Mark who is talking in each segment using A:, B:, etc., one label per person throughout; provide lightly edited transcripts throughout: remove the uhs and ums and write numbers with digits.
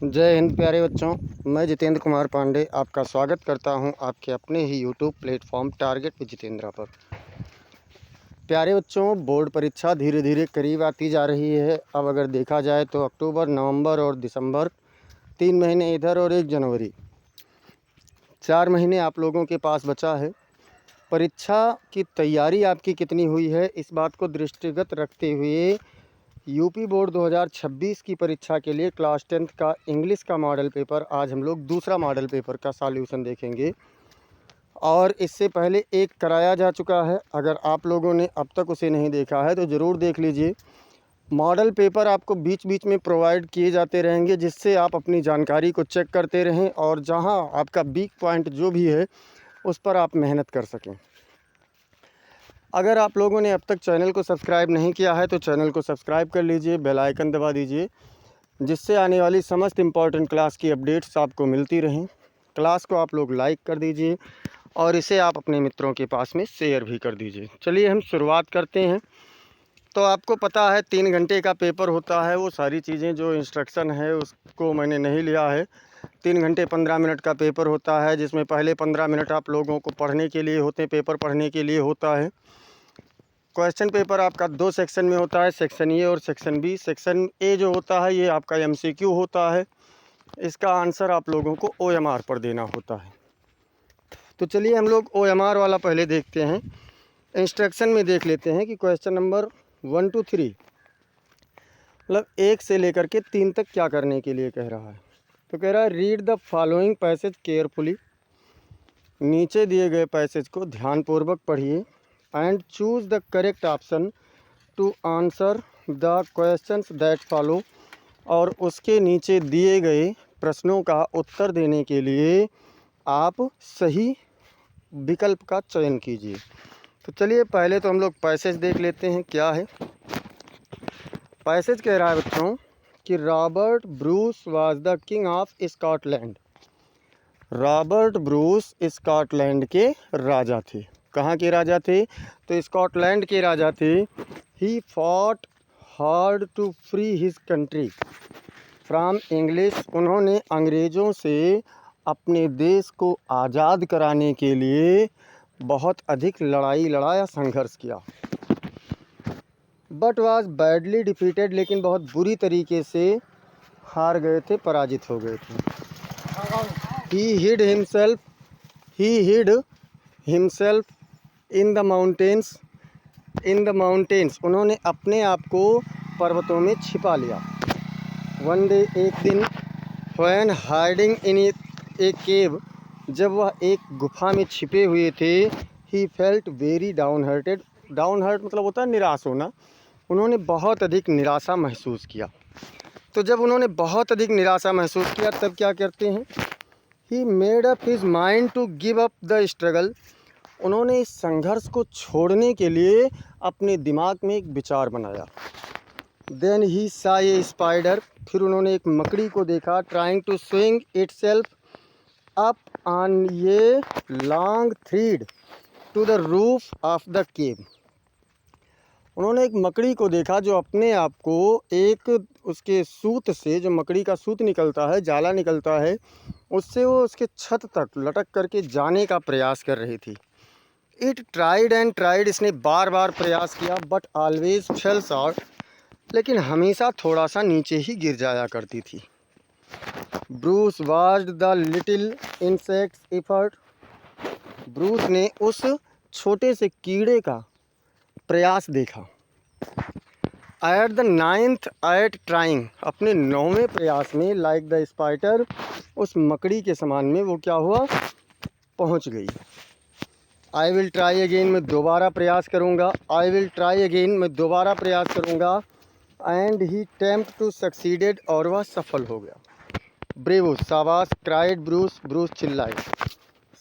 A: जय हिंद प्यारे बच्चों। मैं जितेंद्र कुमार पांडे आपका स्वागत करता हूं आपके अपने ही YouTube platform target with Jitendra पर। प्यारे बच्चों, बोर्ड परीक्षा धीरे धीरे करीब आती जा रही है। अब अगर देखा जाए तो अक्टूबर, नवंबर और दिसंबर 3 महीने इधर और 1 जनवरी, 4 महीने आप लोगों के पास बचा है। परीक्षा की तैयारी आपकी कितनी हुई है, इस बात को दृष्टिगत रखते हुए यूपी बोर्ड 2026 की परीक्षा के लिए क्लास 10th का इंग्लिश का मॉडल पेपर, आज हम लोग दूसरा मॉडल पेपर का सॉल्यूशन देखेंगे। और इससे पहले एक कराया जा चुका है, अगर आप लोगों ने अब तक उसे नहीं देखा है तो ज़रूर देख लीजिए। मॉडल पेपर आपको बीच बीच में प्रोवाइड किए जाते रहेंगे, जिससे आप अपनी जानकारी को चेक करते रहें और जहां आपका वीक पॉइंट जो भी है उस पर आप मेहनत कर सकें। अगर आप लोगों ने अब तक चैनल को सब्सक्राइब नहीं किया है तो चैनल को सब्सक्राइब कर लीजिए, बेल आइकन दबा दीजिए, जिससे आने वाली समस्त इम्पॉर्टेंट क्लास की अपडेट्स आपको मिलती रहें। क्लास को आप लोग लाइक कर दीजिए और इसे आप अपने मित्रों के पास में शेयर भी कर दीजिए। चलिए हम शुरुआत करते हैं। तो आपको पता है 3 घंटे का पेपर होता है, वो सारी चीज़ें जो इंस्ट्रक्शन है उसको मैंने नहीं लिया है। 3 घंटे 15 मिनट का पेपर होता है, जिसमें पहले 15 मिनट आप लोगों को पढ़ने के लिए होते हैं, पेपर पढ़ने के लिए होता है। क्वेश्चन पेपर आपका 2 सेक्शन में होता है, सेक्शन ए और सेक्शन बी। सेक्शन ए जो होता है ये आपका एमसीक्यू होता है, इसका आंसर आप लोगों को ओएमआर पर देना होता है। तो चलिए हम लोग ओएमआर वाला पहले देखते हैं। इंस्ट्रक्शन में देख लेते हैं कि क्वेश्चन नंबर 1 to 3 मतलब 1 से लेकर के 3 तक क्या करने के लिए कह रहा है। तो कह रहा है read the following passage carefully. नीचे दिए गए पैसेज को ध्यानपूर्वक पढ़िए and choose the correct option to answer the questions that follow. और उसके नीचे दिए गए प्रश्नों का उत्तर देने के लिए आप सही विकल्प का चयन कीजिए। तो चलिए पहले तो हम लोग पैसेज देख लेते हैं क्या है। पैसेज कह रहा है बच्चों कि Robert Bruce was the king of Scotland. Robert Bruce Scotland के राजा थे। कहाँ के राजा थे? तो स्कॉटलैंड के राजा थे। He fought hard to free his country from English. उन्होंने अंग्रेज़ों से अपने देश को आज़ाद कराने के लिए बहुत अधिक लड़ाई लड़ा या संघर्ष किया। बट वाज बैडली डिफीटेड, लेकिन बहुत बुरी तरीके से हार गए थे, पराजित हो गए थे। ही hide himself in the mountains. उन्होंने अपने आप को पर्वतों में छिपा लिया। वन डे, एक दिन, व्हेन हाइडिंग इन ए केव, जब वह एक गुफा में छिपे हुए थे, he felt very down hearted. Down heart मतलब होता है निराश होना। उन्होंने बहुत अधिक निराशा महसूस किया। तो जब उन्होंने बहुत अधिक निराशा महसूस किया तब क्या करते हैं? He made up his mind to give up the struggle. उन्होंने इस संघर्ष को छोड़ने के लिए अपने दिमाग में एक विचार बनाया। देन ही सा ए स्पाइडर, फिर उन्होंने एक मकड़ी को देखा। Trying to swing itself up on ये long thread to the roof of the cave. उन्होंने एक मकड़ी को देखा जो अपने आप को एक उसके सूत से, जो मकड़ी का सूत निकलता है, जाला निकलता है, उससे वो उसके छत तक लटक करके जाने का प्रयास कर रही थी। इट ट्राइड एंड ट्राइड, इसने बार बार प्रयास किया, बट ऑलवेज फेल शॉर्ट, लेकिन हमेशा थोड़ा सा नीचे ही गिर जाया करती थी। Bruce watched the little insects effort. Bruce ने उस छोटे से कीड़े का प्रयास देखा। At the 9th at trying, अपने 9वें प्रयास में, लाइक द स्पाइडर, उस मकड़ी के समान में वो क्या हुआ? पहुंच गई। आई विल ट्राई अगेन, मैं दोबारा प्रयास करूंगा। आई विल ट्राई अगेन, मैं दोबारा प्रयास करूंगा। And he tempt to succeeded, और वह सफल हो गया। ब्रेवो, शाबाश, क्राइड ब्रूस, ब्रूस चिल्लाए।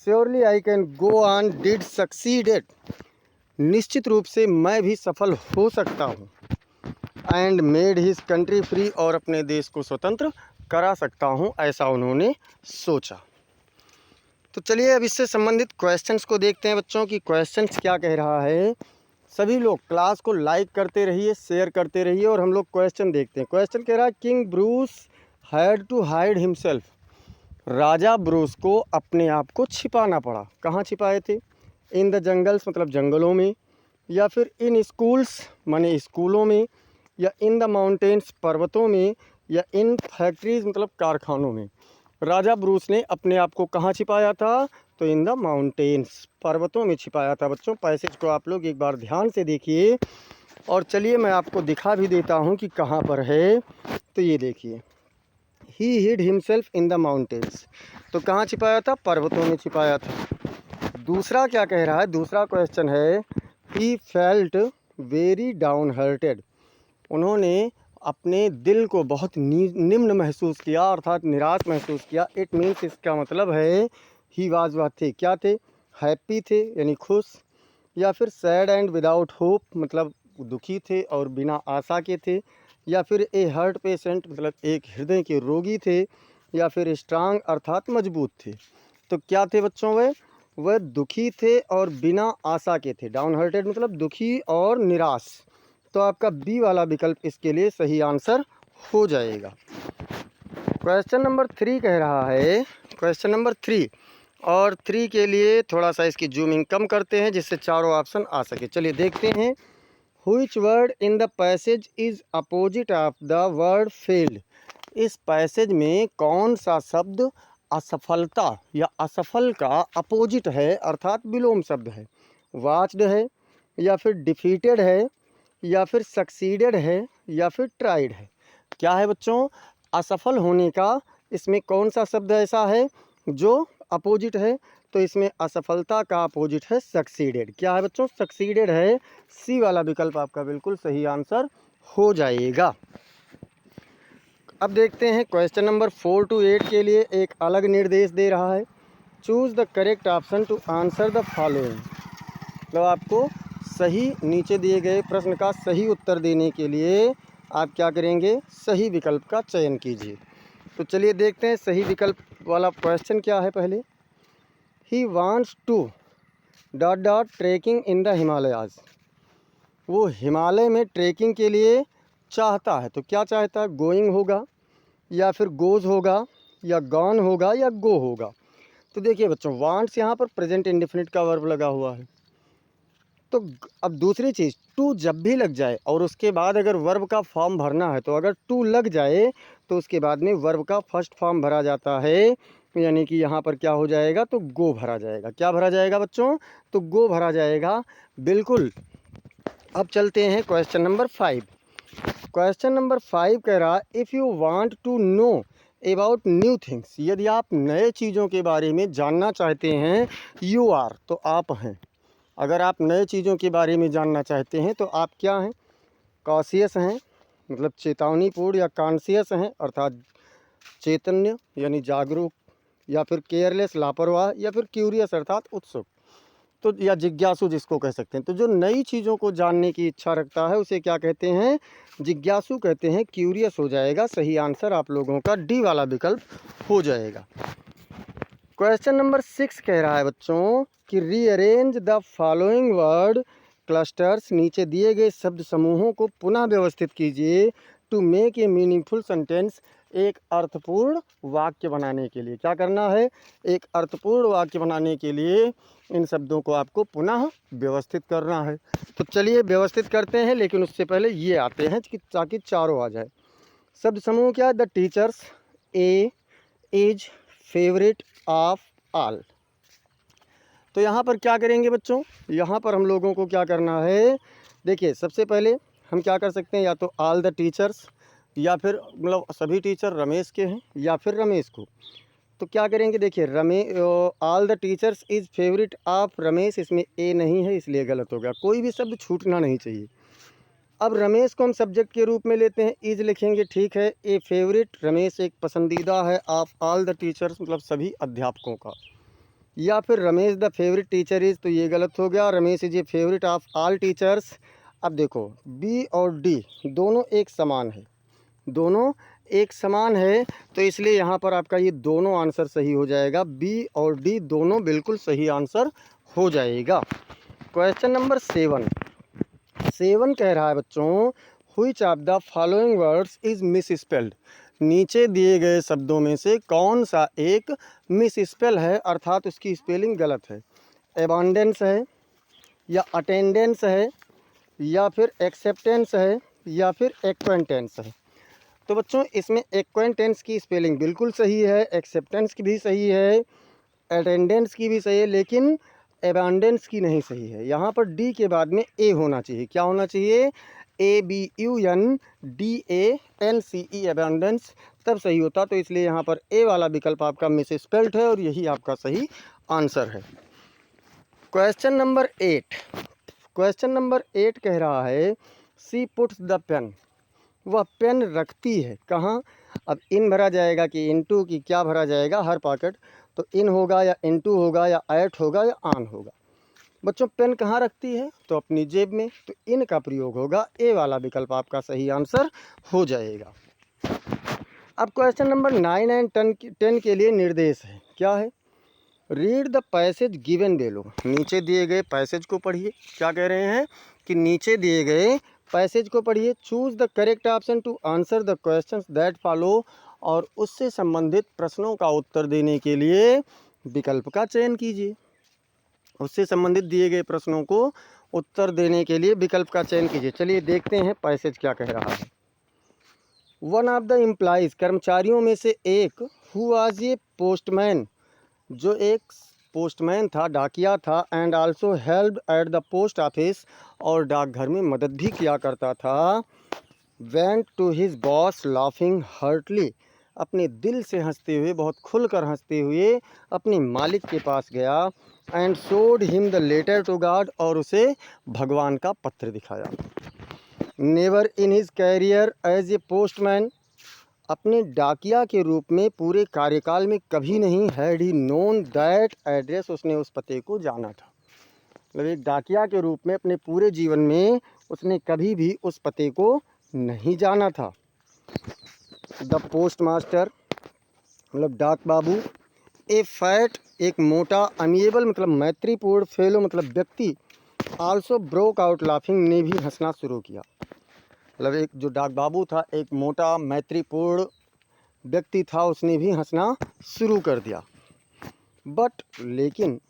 A: Surely I can go on, did succeeded, निश्चित रूप से मैं भी सफल हो सकता हूँ। And made his country free, और अपने देश को स्वतंत्र करा सकता हूँ, ऐसा उन्होंने सोचा। तो चलिए अब इससे संबंधित क्वेश्चंस को देखते हैं बच्चों की क्वेश्चंस क्या कह रहा है। सभी लोग क्लास को लाइक करते रहिए, शेयर करते रहिए, और हम लोग क्वेश्चन देखते हैं। क्वेश्चन कह रहा है king Bruce had to hide himself, राजा ब्रूस को अपने आप को छिपाना पड़ा। कहाँ छिपाए थे? इन द जंगल्स मतलब जंगलों में, या फिर इन स्कूल्स माने स्कूलों में, या इन द माउंटेन्स पर्वतों में, या इन फैक्ट्रीज मतलब कारखानों में। राजा ब्रूस ने अपने आप को कहाँ छिपाया था? तो इन द माउंटेन्स पर्वतों में छिपाया था। बच्चों पैसेज को आप लोग एक बार ध्यान से देखिए, और चलिए मैं आपको दिखा भी देता हूँ कि कहाँ पर है। तो ये देखिए, ही hide himself in the mountains, तो कहाँ छिपाया था? पर्वतों में छिपाया था। दूसरा क्या कह रहा है? दूसरा क्वेश्चन है, he felt very down hurted, उन्होंने अपने दिल को बहुत निम्न महसूस किया, अर्थात निराश महसूस किया। इट मीन्स इसका मतलब है ही वाज वह थे, क्या थे? हैप्पी थे यानी खुश, या फिर सैड एंड विदाउट होप मतलब दुखी थे और बिना आशा के थे, या फिर ए हार्ट पेशेंट मतलब एक हृदय के रोगी थे, या फिर स्ट्रांग अर्थात मजबूत थे। तो क्या थे बच्चों? वह दुखी थे और बिना आशा के थे। डाउन हार्टेड मतलब दुखी और निराश। तो आपका बी वाला विकल्प इसके लिए सही आंसर हो जाएगा। क्वेश्चन नंबर 3 कह रहा है, क्वेश्चन नंबर 3, और 3 के लिए थोड़ा सा इसकी जूमिंग कम करते हैं जिससे चारों ऑप्शन आ सके। चलिए देखते हैं। Which word in the passage is opposite of the word failed, इस पैसेज में कौन सा शब्द असफलता या असफल का अपोजिट है, अर्थात विलोम शब्द है? वाच्ड है, या फिर डिफीटेड है, या फिर सक्सीडेड है, या फिर ट्राइड है? क्या है बच्चों? असफल होने का इसमें कौन सा शब्द ऐसा है जो अपोजिट है? तो इसमें असफलता का अपोजिट है सक्सीडेड। क्या है बच्चों? सक्सीडेड है। सी वाला विकल्प आपका बिल्कुल सही आंसर हो जाएगा। अब देखते हैं क्वेश्चन नंबर 4 to 8 के लिए एक अलग निर्देश दे रहा है। Choose the correct option to answer the following, मतलब आपको सही नीचे दिए गए प्रश्न का सही उत्तर देने के लिए आप क्या करेंगे? सही विकल्प का चयन कीजिए। तो चलिए देखते हैं सही विकल्प वाला क्वेश्चन क्या है। पहले, he wants to dot dot trekking in the Himalayas, वो हिमालय में ट्रैकिंग के लिए चाहता है। तो क्या चाहता है? गोइंग होगा, या फिर गोज होगा, या गॉन होगा, या गो होगा। तो देखिए बच्चों, वांट्स यहाँ पर प्रेजेंट इंडेफिनिट का वर्ब लगा हुआ है। तो अब दूसरी चीज़, टू जब भी लग जाए और उसके बाद अगर वर्ब का फॉर्म भरना है, तो अगर टू लग जाए तो उसके बाद में वर्ब का फर्स्ट फॉर्म भरा जाता है, यानी कि यहाँ पर क्या हो जाएगा? तो गो भरा जाएगा। क्या भरा जाएगा बच्चों? तो गो भरा जाएगा, बिल्कुल। अब चलते हैं क्वेश्चन नंबर 5। क्वेश्चन नंबर 5 कह रहा, if you want to know about new things, यदि आप नए चीज़ों के बारे में जानना चाहते हैं, यू आर तो आप हैं। अगर आप नए चीज़ों के बारे में जानना चाहते हैं तो आप क्या हैं? कॉशियस हैं मतलब चेतावनीपूर्ण, या कॉन्शियस हैं अर्थात चैतन्य यानी जागरूक, या फिर केयरलेस लापरवाह, या फिर क्यूरियस अर्थात उत्सुक, तो या जिज्ञासु जिसको कह सकते हैं। तो जो नई चीज़ों को जानने की इच्छा रखता है उसे क्या कहते हैं? जिज्ञासु कहते हैं। क्यूरियस हो जाएगा। सही आंसर आप लोगों का डी वाला विकल्प हो जाएगा। क्वेश्चन नंबर 6 कह रहा है बच्चों कि rearrange the following word clusters, नीचे दिए गए शब्द समूहों को पुनः व्यवस्थित कीजिए to make a meaningful sentence, एक अर्थपूर्ण वाक्य बनाने के लिए। क्या करना है? एक अर्थपूर्ण वाक्य बनाने के लिए इन शब्दों को आपको पुनः व्यवस्थित करना है। तो चलिए व्यवस्थित करते हैं, लेकिन उससे पहले ये आते हैं कि ताकि चारों आ जाए। शब्द समूह क्या है? The teachers, A, is, favourite, of, all. तो यहाँ पर क्या करेंगे बच्चों? यहाँ पर हम लोगों को क्या करना है? देखिए सबसे पहले हम क्या कर सकते हैं, या तो ऑल द टीचर्स, या फिर मतलब सभी टीचर रमेश के हैं, या फिर रमेश को। तो क्या करेंगे? देखिए all the teachers is favourite of Ramesh, इसमें ए नहीं है इसलिए गलत हो गया। कोई भी शब्द छूटना नहीं चाहिए। अब रमेश को हम सब्जेक्ट के रूप में लेते हैं, इज लिखेंगे, ठीक है। ए फेवरेट, रमेश एक पसंदीदा है, ऑफ ऑल द टीचर्स मतलब सभी अध्यापकों का। या फिर Ramesh the favourite teacher is, तो ये गलत हो गया। Ramesh is a favourite of all teachers. अब देखो बी और डी दोनों एक समान है, दोनों एक समान है, तो इसलिए यहाँ पर आपका ये दोनों आंसर सही हो जाएगा। बी और डी दोनों बिल्कुल सही आंसर हो जाएगा। क्वेश्चन नंबर 7 कह रहा है बच्चों, which of the following words is miss spelled, नीचे दिए गए शब्दों में से कौन सा एक मिस स्पेल है, अर्थात उसकी स्पेलिंग गलत है। एबंडेंस है, या अटेंडेंस है, या फिर एक्सेप्टेंस है, या फिर एक्वेंटेंस है। तो बच्चों इसमें एक्वेंटेंस की स्पेलिंग बिल्कुल सही है, एक्सेप्टेंस की भी सही है, अटेंडेंस की भी सही है, लेकिन एबंडेंस की नहीं सही है। यहाँ पर डी के बाद में ए होना चाहिए। क्या होना चाहिए? ABUNDANCE, एबंडेंस, तब सही होता। तो इसलिए यहाँ पर ए वाला विकल्प आपका मिस स्पेल्ड है और यही आपका सही आंसर है। Question number 8। क्वेश्चन नंबर 8 कह रहा है सी पुट्स द पेन, वह पेन रखती है कहाँ? अब इन भरा जाएगा कि इनटू, की क्या भरा जाएगा? हर पॉकेट। तो इन होगा या इनटू होगा या एट होगा या ऑन होगा। बच्चों पेन कहाँ रखती है? तो अपनी जेब में। तो इन का प्रयोग होगा, ए वाला विकल्प आपका सही आंसर हो जाएगा। अब क्वेश्चन नंबर 9 एंड 10 के लिए निर्देश है। क्या है? रीड द पैसेज गिवन बेलो, नीचे दिए गए पैसेज को पढ़िए। क्या कह रहे हैं कि नीचे दिए गए पैसेज को पढ़िए। Choose the correct option to answer the questions that follow, और उससे संबंधित प्रश्नों का उत्तर देने के लिए विकल्प का चयन कीजिए। उससे संबंधित दिए गए प्रश्नों को उत्तर देने के लिए विकल्प का चयन कीजिए। चलिए देखते हैं पैसेज क्या कह रहा है। वन ऑफ द एम्प्लॉइज, कर्मचारियों में से एक, हु वाज ए पोस्टमैन, जो एक पोस्टमैन था, डाकिया था, and also helped at the post office, और डाकघर में मदद भी किया करता था, went to his boss laughing heartily, अपने दिल से हंसते हुए, बहुत खुलकर हंसते हुए अपने मालिक के पास गया, and showed him the letter to God, और उसे भगवान का पत्र दिखाया। Never in his career as a postman, अपने डाकिया के रूप में पूरे कार्यकाल में कभी नहीं, had he known that address, उसने उस पते को जाना था। मतलब एक डाकिया के रूप में अपने पूरे जीवन में उसने कभी भी उस पते को नहीं जाना था। द पोस्ट मास्टर, मतलब डाक बाबू, ए फैट, एक मोटा, अमिएबल मतलब मैत्रीपूर्ण, फेलो मतलब व्यक्ति, आल्सो ब्रोक आउट लाफिंग, ने भी हंसना शुरू किया। मतलब एक जो डाक बाबू था, एक मोटा मैत्रीपूर्ण व्यक्ति था, उसने भी हंसना शुरू कर दिया। बट लेकिन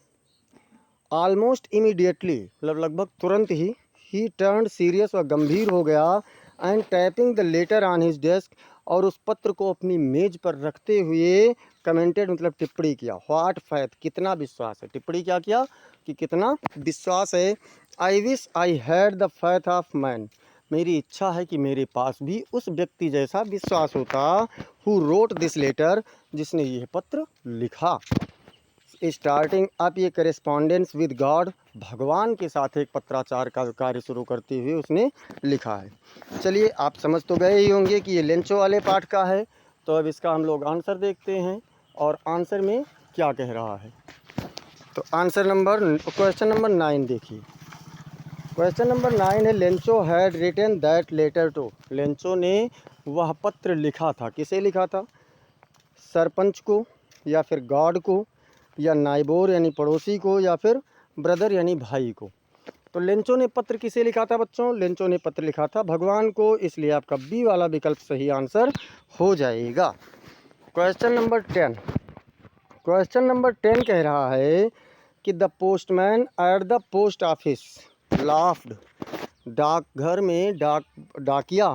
A: ऑलमोस्ट इमीडिएटली, मतलब लगभग तुरंत ही टर्न्ड सीरियस, व गंभीर हो गया, and tapping the later on his desk, और उस पत्र को अपनी मेज पर रखते हुए कमेंटेड, मतलब टिप्पणी किया। व्हाट फैथ, कितना विश्वास है। टिप्पणी क्या किया कि कितना विश्वास है। I wish I had the faith of man, मेरी इच्छा है कि मेरे पास भी उस व्यक्ति जैसा विश्वास होता, हु रोट दिस लेटर, जिसने यह पत्र लिखा। स्टार्टिंग अप ये करेस्पॉन्डेंस विद गॉड, भगवान के साथ एक पत्राचार का कार्य शुरू करते हुए उसने लिखा है। चलिए आप समझ तो गए ही होंगे कि ये लेंचो वाले पाठ का है। तो अब इसका हम लोग आंसर देखते हैं, और आंसर में क्या कह रहा है। तो आंसर नंबर, क्वेश्चन नंबर 9 देखिए। क्वेश्चन नंबर 9 है Lencho had written that letter to, Lencho ने वह पत्र लिखा था। किसे लिखा था? सरपंच को, या फिर गॉड को, या नाइबोर यानी पड़ोसी को, या फिर ब्रदर यानी भाई को। तो लेंचो ने पत्र किसे लिखा था बच्चों? लेंचो ने पत्र लिखा था भगवान को, इसलिए आपका बी वाला विकल्प सही आंसर हो जाएगा। Question number 10। क्वेश्चन नंबर 10 कह रहा है कि the postman eight the post office laughed, डाकघर में डाकिया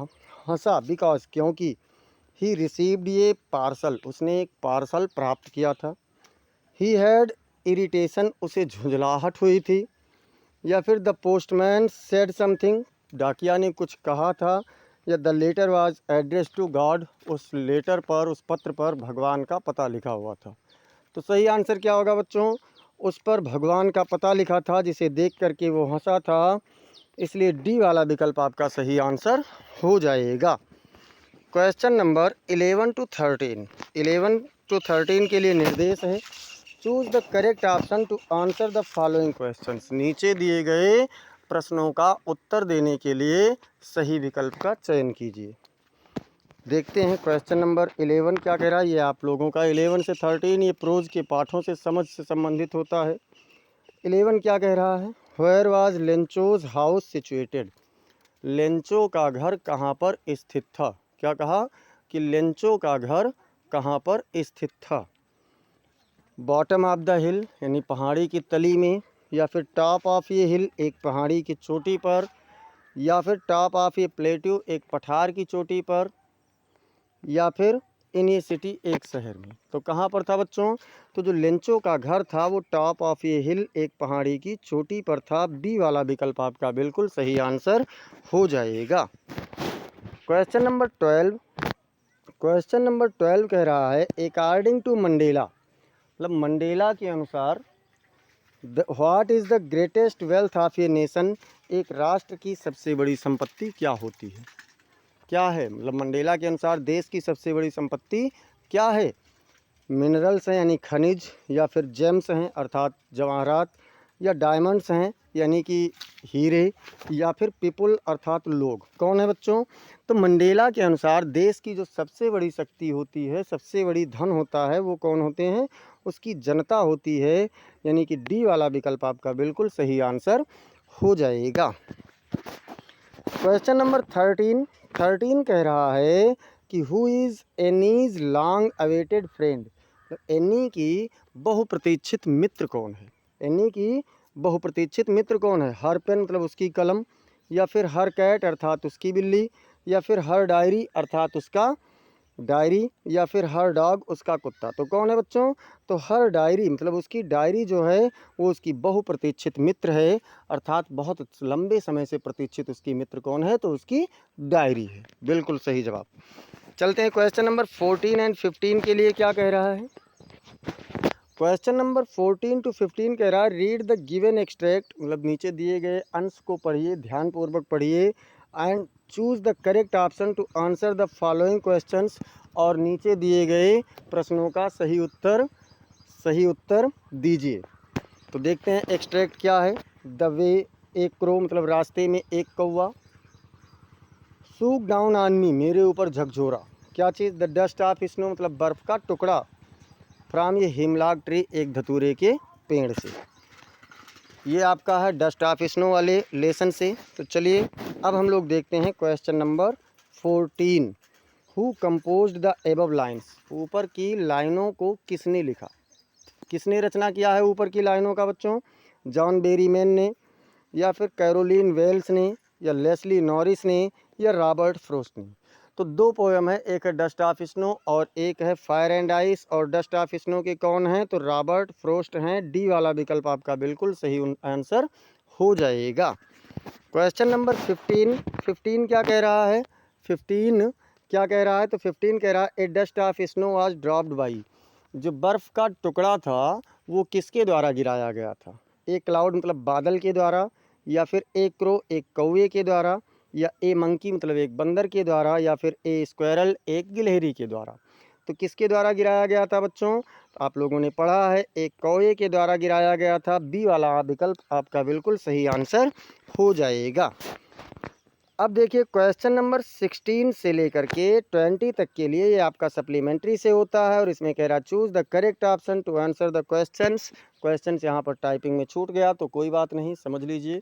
A: हंसा, बिकॉज, क्योंकि, ही रिसीव्ड ये पार्सल, उसने एक पार्सल प्राप्त किया था। ही हैड इरिटेशन, उसे झुंझलाहट हुई थी। या फिर द पोस्टमैन सेड समथिंग, डाकिया ने कुछ कहा था। या the letter was address to God, उस लेटर पर, उस पत्र पर भगवान का पता लिखा हुआ था। तो सही आंसर क्या होगा बच्चों? उस पर भगवान का पता लिखा था, जिसे देख करके वो हंसा था, इसलिए डी वाला विकल्प आपका सही आंसर हो जाएगा। Question number 11 to 13। 11 टू 13 के लिए निर्देश है। Choose the correct option to answer the following questions, नीचे दिए गए प्रश्नों का उत्तर देने के लिए सही विकल्प का चयन कीजिए। देखते हैं क्वेश्चन नंबर 11 क्या कह रहा है। ये आप लोगों का 11 से 13 ये प्रोज के पाठों से समझ से संबंधित होता है। 11 क्या कह रहा है? Where was Lencho's house situated, Lencho का घर कहाँ पर स्थित था। क्या कहा कि लेंचो का घर कहाँ पर स्थित था। बॉटम ऑफ द हिल यानी पहाड़ी की तली में, या फिर टॉप ऑफ ये हिल एक पहाड़ी की चोटी पर, या फिर टॉप ऑफ ये प्लेट्यू एक पठार की चोटी पर, या फिर इन ये सिटी एक शहर में। तो कहाँ पर था बच्चों? तो जो लेंचो का घर था वो टॉप ऑफ ये हिल एक पहाड़ी की चोटी पर था। बी वाला विकल्प आपका बिल्कुल सही आंसर हो जाएगा। Question number 12। क्वेश्चन नंबर 12 कह रहा है अकॉर्डिंग टू मंडेला, मतलब मंडेला के अनुसार what is the greatest wealth of a nation, एक राष्ट्र की सबसे बड़ी संपत्ति क्या होती है? क्या है? मतलब मंडेला के अनुसार देश की सबसे बड़ी संपत्ति क्या है? मिनरल्स हैं यानी खनिज, या फिर जेम्स हैं अर्थात जवाहरात, या डायमंड्स हैं यानी कि हीरे, या फिर पीपल अर्थात लोग। कौन है बच्चों? तो मंडेला के अनुसार देश की जो सबसे बड़ी शक्ति होती है, सबसे बड़ी धन होता है, वो कौन होते हैं? उसकी जनता होती है, यानी कि डी वाला विकल्प आपका बिल्कुल सही आंसर हो जाएगा। क्वेश्चन नंबर 13 कह रहा है कि who is Annie's long awaited friend, any की बहुप्रतीक्षित मित्र कौन है? एनी की बहुप्रतीक्षित मित्र कौन है? हर पेन मतलब उसकी कलम, या फिर हर कैट अर्थात उसकी बिल्ली, या फिर हर डायरी अर्थात उसका डायरी, या फिर हर डॉग उसका कुत्ता। तो कौन है बच्चों? तो हर डायरी मतलब उसकी डायरी जो है वो उसकी बहुप्रतीक्षित मित्र है, अर्थात बहुत लंबे समय से प्रतीक्षित उसकी मित्र कौन है? तो उसकी डायरी है। बिल्कुल सही जवाब। चलते हैं क्वेश्चन नंबर 14 एंड 15 के लिए क्या कह रहा है। क्वेश्चन नंबर 14 to 15 कह रहा है रीड द गिवन एक्सट्रैक्ट, मतलब नीचे दिए गए अंश को पढ़िए, ध्यानपूर्वक पढ़िए, and choose the correct option to answer the following questions, और नीचे दिए गए प्रश्नों का सही उत्तर दीजिए। तो देखते हैं एक्सट्रैक्ट क्या है। द वे एक क्रो मतलब रास्ते में एक कौवा, सूक डाउन ऑन मी मेरे ऊपर झकझोरा, क्या चीज़? द डस्ट ऑफ स्नो मतलब बर्फ़ का टुकड़ा, फ्रॉम ये हिमलॉक ट्री एक धतूरे के पेड़ से। ये आपका है डस्ट ऑफ स्नो वाले लेसन से। तो चलिए अब हम लोग देखते हैं question number 14। Who composed the above lines, ऊपर की लाइनों को किसने लिखा? किसने रचना किया है ऊपर की लाइनों का बच्चों? जॉन बेरीमैन ने, या फिर कैरोलिन वेल्स ने, या लेस्ली नॉरिस ने, या रॉबर्ट फ्रोस्ट ने। तो दो पोएम है, एक है डस्ट ऑफ स्नो और एक है फायर एंड आइस, और डस्ट ऑफ स्नो के कौन हैं? तो रॉबर्ट फ्रोस्ट हैं। डी वाला विकल्प आपका बिल्कुल सही आंसर हो जाएगा। क्वेश्चन नंबर 15 क्या कह रहा है? 15 क्या कह रहा है? तो 15 कह रहा है a dust of snow was dropped by, जो बर्फ़ का टुकड़ा था वो किसके द्वारा गिराया गया था? एक क्लाउड मतलब बादल के द्वारा, या फिर एक क्रो एक कौवे के द्वारा, या ए मंकी मतलब एक बंदर के द्वारा, या फिर ए स्क्वायरल एक गिलहरी के द्वारा। तो किसके द्वारा गिराया गया था बच्चों? तो आप लोगों ने पढ़ा है एक कौवे के द्वारा गिराया गया था। बी वाला विकल्प आपका बिल्कुल सही आंसर हो जाएगा। अब देखिए क्वेश्चन नंबर 16 से लेकर के 20 तक के लिए ये आपका सप्लीमेंट्री से होता है, और इसमें कह रहा choose the correct option to answer the questions यहाँ पर टाइपिंग में छूट गया तो कोई बात नहीं, समझ लीजिए।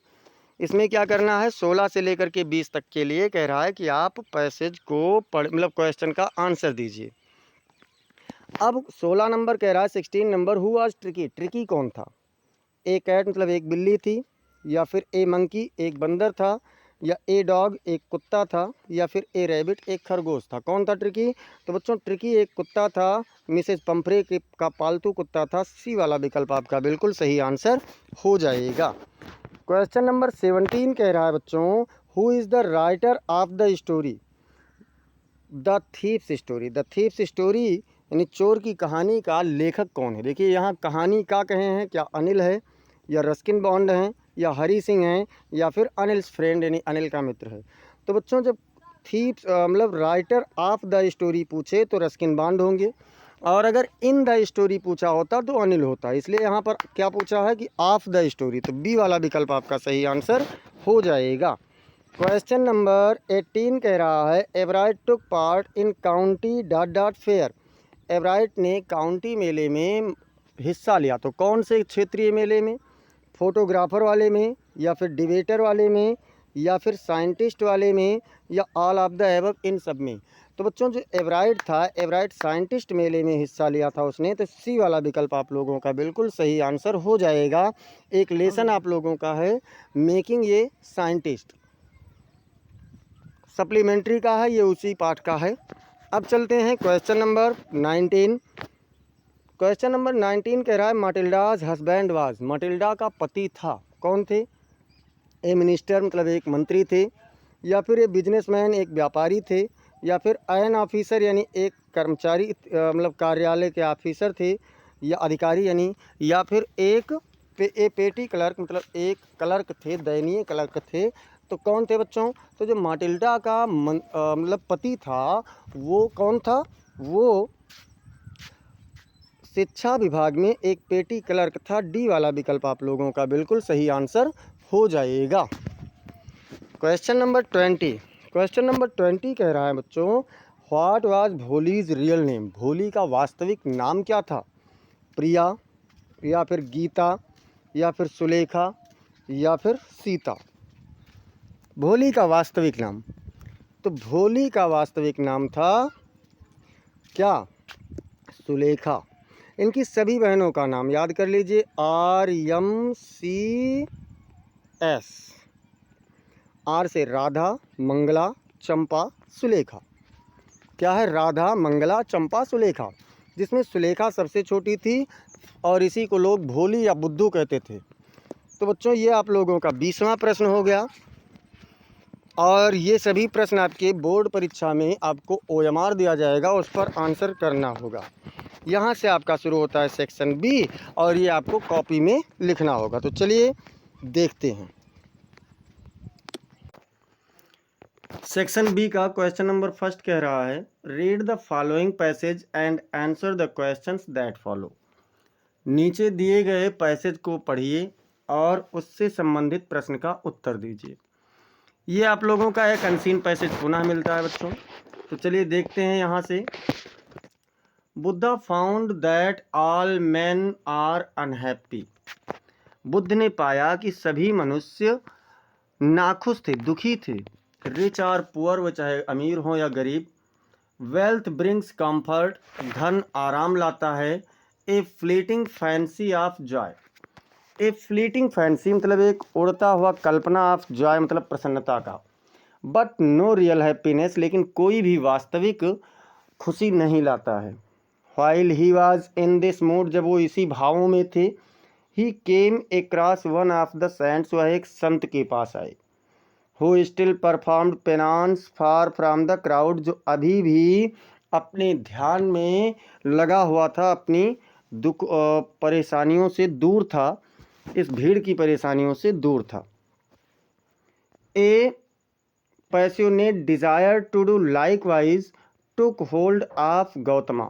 A: इसमें क्या करना है, 16 से लेकर के 20 तक के लिए कह रहा है कि आप पैसेज को पढ़ मतलब क्वेश्चन का आंसर दीजिए। अब 16 नंबर कह रहा है 16 number who was tricky, tricky कौन था? ए कैट मतलब एक बिल्ली थी, या फिर ए मंकी एक बंदर था, या ए डॉग एक कुत्ता था, या फिर ए रैबिट एक खरगोश था। कौन था ट्रिकी? तो बच्चों ट्रिकी एक कुत्ता था, मिसेस पंफ्रे का पालतू कुत्ता था। सी वाला विकल्प आपका बिल्कुल सही आंसर हो जाएगा। क्वेश्चन नंबर 17 कह रहा है बच्चों who is the writer of the story the thieves story. The thieves story यानी चोर की कहानी का लेखक कौन है? देखिए यहाँ कहानी का कहे हैं, क्या अनिल है, या रस्किन बॉन्ड हैं, या हरी सिंह हैं, या फिर अनिल्स फ्रेंड यानी अनिल का मित्र है। तो बच्चों जब थीप्स मतलब राइटर ऑफ द स्टोरी पूछे तो रस्किन बॉन्ड होंगे, और अगर इन द स्टोरी पूछा होता तो अनिल होता। इसलिए यहाँ पर क्या पूछा है कि ऑफ द स्टोरी, तो बी वाला विकल्प आपका सही आंसर हो जाएगा। क्वेश्चन नंबर 18 कह रहा है Everett took part in county dot dot fair. Everett ने काउंटी मेले में हिस्सा लिया, तो कौन से क्षेत्रीय मेले में? फोटोग्राफर वाले में, या फिर डिबेटर वाले में, या फिर साइंटिस्ट वाले में, या ऑल ऑफ द एबव इन सब में। तो बच्चों जो एवराइट था, एवराइट साइंटिस्ट मेले में हिस्सा लिया था उसने, तो सी वाला विकल्प आप लोगों का बिल्कुल सही आंसर हो जाएगा। एक लेसन आप लोगों का है मेकिंग ए साइंटिस्ट, सप्लीमेंट्री का है, ये उसी पाठ का है। अब चलते हैं क्वेश्चन नंबर 19। क्वेश्चन नंबर 19 कह रहा है माटिल्डाज हस्बैंड वाज, माटिल्डा का पति था, कौन थे? ए मिनिस्टर मतलब एक मंत्री थे, या फिर ए बिजनेसमैन एक व्यापारी थे, या फिर एन ऑफिसर यानी एक कर्मचारी मतलब कार्यालय के ऑफिसर थे या अधिकारी यानी, या फिर एक पेटी क्लर्क मतलब एक क्लर्क थे, दयनीय क्लर्क थे। तो कौन थे बच्चों? तो जो माटिल्डा का मतलब पति था वो कौन था? वो शिक्षा विभाग में एक पेटी क्लर्क था। डी वाला विकल्प आप लोगों का बिल्कुल सही आंसर हो जाएगा। Question number 20। क्वेश्चन नंबर 20 कह रहा है बच्चों what was Bholi's real name, भोली का वास्तविक नाम क्या था? प्रिया, या फिर गीता, या फिर सुलेखा, या फिर सीता। भोली का वास्तविक नाम, तो भोली का वास्तविक नाम था क्या? सुलेखा। इनकी सभी बहनों का नाम याद कर लीजिए, RMCS। आर से राधा, मंगला, चंपा, सुलेखा। क्या है? राधा, मंगला, चंपा, सुलेखा, जिसमें सुलेखा सबसे छोटी थी और इसी को लोग भोली या बुद्धू कहते थे। तो बच्चों ये आप लोगों का 20वां प्रश्न हो गया, और ये सभी प्रश्न आपके बोर्ड परीक्षा में आपको OMR दिया जाएगा, उस पर आंसर करना होगा। यहाँ से आपका शुरू होता है सेक्शन बी, और ये आपको कॉपी में लिखना होगा। तो चलिए देखते हैं। सेक्शन बी का क्वेश्चन नंबर फर्स्ट कह रहा है read the following passage and answer the questions that follow. नीचे दिए गए पैसेज को पढ़िए और उससे संबंधित प्रश्न का उत्तर दीजिए। ये आप लोगों का एक अनसीन पैसेज पुनः मिलता है बच्चों। तो चलिए देखते हैं यहाँ से। Buddha found that all man are unhappy. Buddha ने पाया कि सभी मनुष्य नाखुश थे, दुखी थे। रिच और पुअर, वो चाहे अमीर हो या गरीब। वेल्थ ब्रिंग्स कंफर्ट, धन आराम लाता है। ए fleeting fancy of Joy. A fleeting fancy मतलब एक उड़ता हुआ कल्पना ऑफ जॉय मतलब प्रसन्नता का। बट नो रियल हैप्पीनेस, लेकिन कोई भी वास्तविक खुशी नहीं लाता है। While he was in this mood, जब वो इसी भावों में थे, he came across one of the saints, वह एक संत के पास आए। Who still performed penance far from the crowd, जो अभी भी अपने ध्यान में लगा हुआ था, अपनी दुख परेशानियों से दूर था, इस भीड़ की परेशानियों से दूर था। A passionate desire to do likewise took hold of Gautama.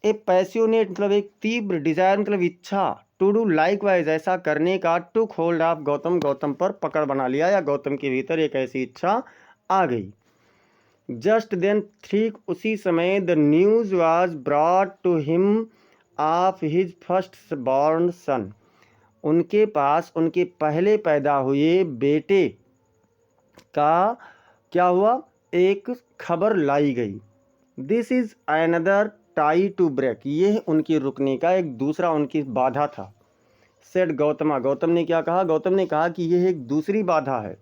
A: A passionate मतलब एक तीव्र, डिजायर मतलब इच्छा, टू डू लाइकवाइज ऐसा करने का, टुक होल्ड ऑफ गौतम, गौतम पर पकड़ बना लिया, या गौतम के भीतर एक ऐसी इच्छा आ गई। जस्ट देन, ठीक उसी समय, the news was brought to him of his first born son. उनके पास उनके पहले पैदा हुए बेटे का क्या हुआ? एक खबर लाई गई। This is another tie to break, ये उनके रुकने का एक दूसरा उनकी बाधा था। सेड गौतमा, गौतम ने क्या कहा? गौतम ने कहा कि यह एक दूसरी बाधा है।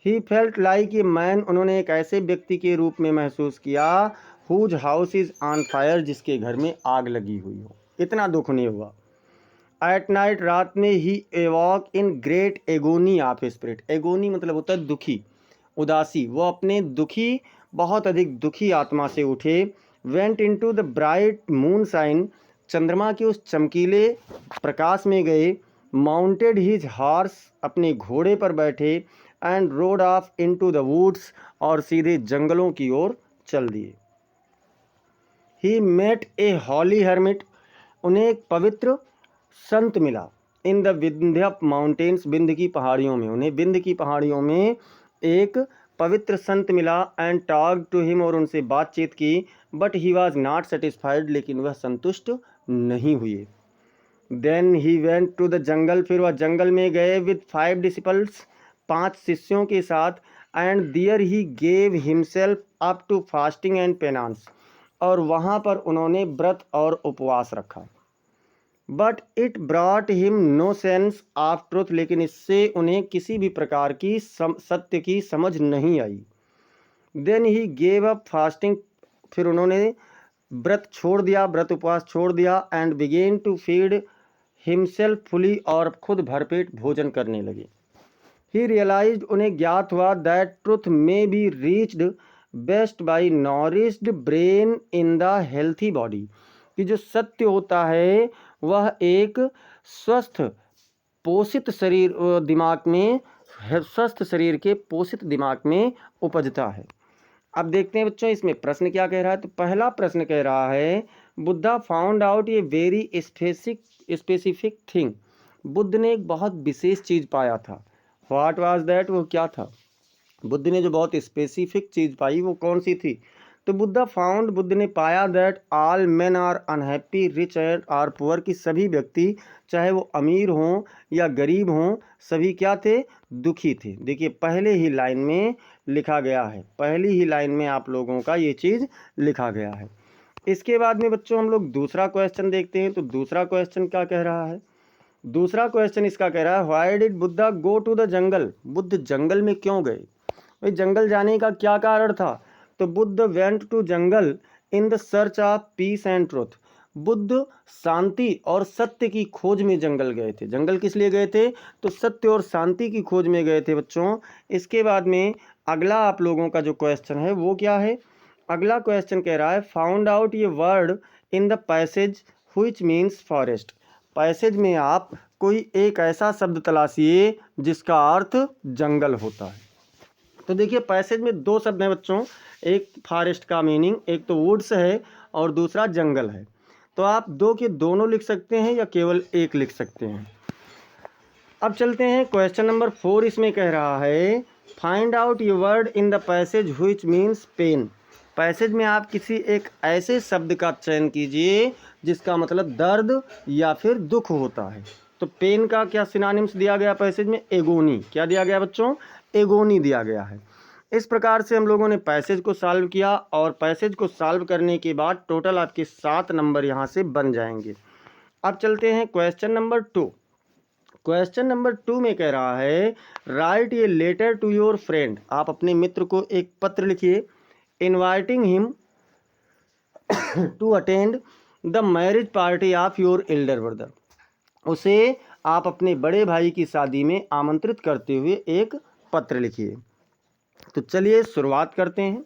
A: He felt like a man, उन्होंने एक ऐसे व्यक्ति के रूप में महसूस किया, whose house is on fire, जिसके घर में आग लगी हुई हो। इतना दुख नहीं हुआ। एट नाइट, रात में, he awoke in great agony of spirit. Agony मतलब होता है दुखी, उदासी। वो अपने दुखी, बहुत अधिक दुखी आत्मा से उठे। Went into the bright moonshine, चंद्रमा के उस चमकीले प्रकाश में गए। माउंटेड हिज हॉर्स, अपने घोड़े पर बैठे। And rode off into the woods, और सीधे जंगलों की ओर चल दिए। ही मेट ए हॉली हर्मिट, उन्हें एक पवित्र संत मिला। In the Vindhya mountains, Vindhya की पहाड़ियों में, उन्हें विंध्य की पहाड़ियों में एक पवित्र संत मिला। एंड टॉक टू हिम, और उनसे बातचीत की। But he was not satisfied, लेकिन वह संतुष्ट नहीं हुए। Then he went to the jungle, फिर वह जंगल में गए। विद 5 डिसिपल्स, 5 शिष्यों के साथ। And there he gave himself up to fasting and penance, और वहाँ पर उन्होंने व्रत और उपवास रखा। But it brought him no sense of truth, लेकिन इससे उन्हें किसी भी प्रकार की सत्य की समझ नहीं आई। Then he gave up fasting, फिर उन्होंने व्रत छोड़ दिया, व्रत उपवास छोड़ दिया। And began to feed himself fully, और खुद भरपेट भोजन करने लगे। ही रियलाइज्ड, उन्हें ज्ञात हुआ, that truth may be reached best by nourished brain in the healthy body, कि जो सत्य होता है वह एक स्वस्थ पोषित शरीर दिमाग में, स्वस्थ शरीर के पोषित दिमाग में उपजता है। अब देखते हैं बच्चों इसमें प्रश्न क्या कह रहा है। तो पहला प्रश्न कह रहा है, Buddha found out a very specific thing, Buddha ने एक बहुत विशेष चीज़ पाया था। व्हाट वाज दैट, वो क्या था? बुद्ध ने जो बहुत स्पेसिफिक चीज़ पाई वो कौन सी थी? तो बुद्धा फाउंड, बुद्ध ने पाया, that all men are unhappy rich and are poor, कि सभी व्यक्ति चाहे वो अमीर हों या गरीब हों, सभी क्या थे? दुखी थे। देखिए पहले ही लाइन में लिखा गया है, पहली ही लाइन में आप लोगों का ये चीज़ लिखा गया है। इसके बाद में बच्चों हम लोग दूसरा क्वेश्चन देखते हैं। तो दूसरा क्वेश्चन क्या कह रहा है? दूसरा क्वेश्चन इसका कह रहा है, why did Buddha go to the jungle, Buddha जंगल में क्यों गए? भाई जंगल जाने का क्या कारण था? तो Buddha went to jungle in the search of peace and truth, Buddha शांति और सत्य की खोज में जंगल गए थे। जंगल किस लिए गए थे? तो सत्य और शांति की खोज में गए थे बच्चों। इसके बाद में अगला आप लोगों का जो क्वेश्चन है वो क्या है? अगला क्वेश्चन कह रहा है, फाउंड आउट ये word in the passage which means forest, passage में आप कोई एक ऐसा शब्द तलाशिए जिसका अर्थ जंगल होता है। तो देखिए पैसेज में दो शब्द हैं बच्चों, एक फॉरेस्ट का मीनिंग, एक तो वुड्स है और दूसरा जंगल है। तो आप दो के दोनों लिख सकते हैं या केवल एक लिख सकते हैं। अब चलते हैं क्वेश्चन नंबर 4। इसमें कह रहा है, फाइंड आउट ये word in the passage which means pain, passage में आप किसी एक ऐसे शब्द का चयन कीजिए जिसका मतलब दर्द या फिर दुख होता है। तो पेन का क्या सिनोनिम्स दिया गया पैसेज में? एगोनी। क्या दिया गया बच्चों? एगोनी दिया गया है। इस प्रकार से हम लोगों ने पैसेज को सॉल्व किया, और पैसेज को सॉल्व करने के बाद टोटल आपके 7 नंबर यहाँ से बन जाएंगे। अब चलते हैं क्वेश्चन नंबर 2। क्वेश्चन नंबर 2 में कह रहा है, write a letter to your friend, आप अपने मित्र को एक पत्र लिखिए, inviting him to attend the marriage party of your elder brother, उसे आप अपने बड़े भाई की शादी में आमंत्रित करते हुए एक पत्र लिखिए। तो चलिए शुरुआत करते हैं।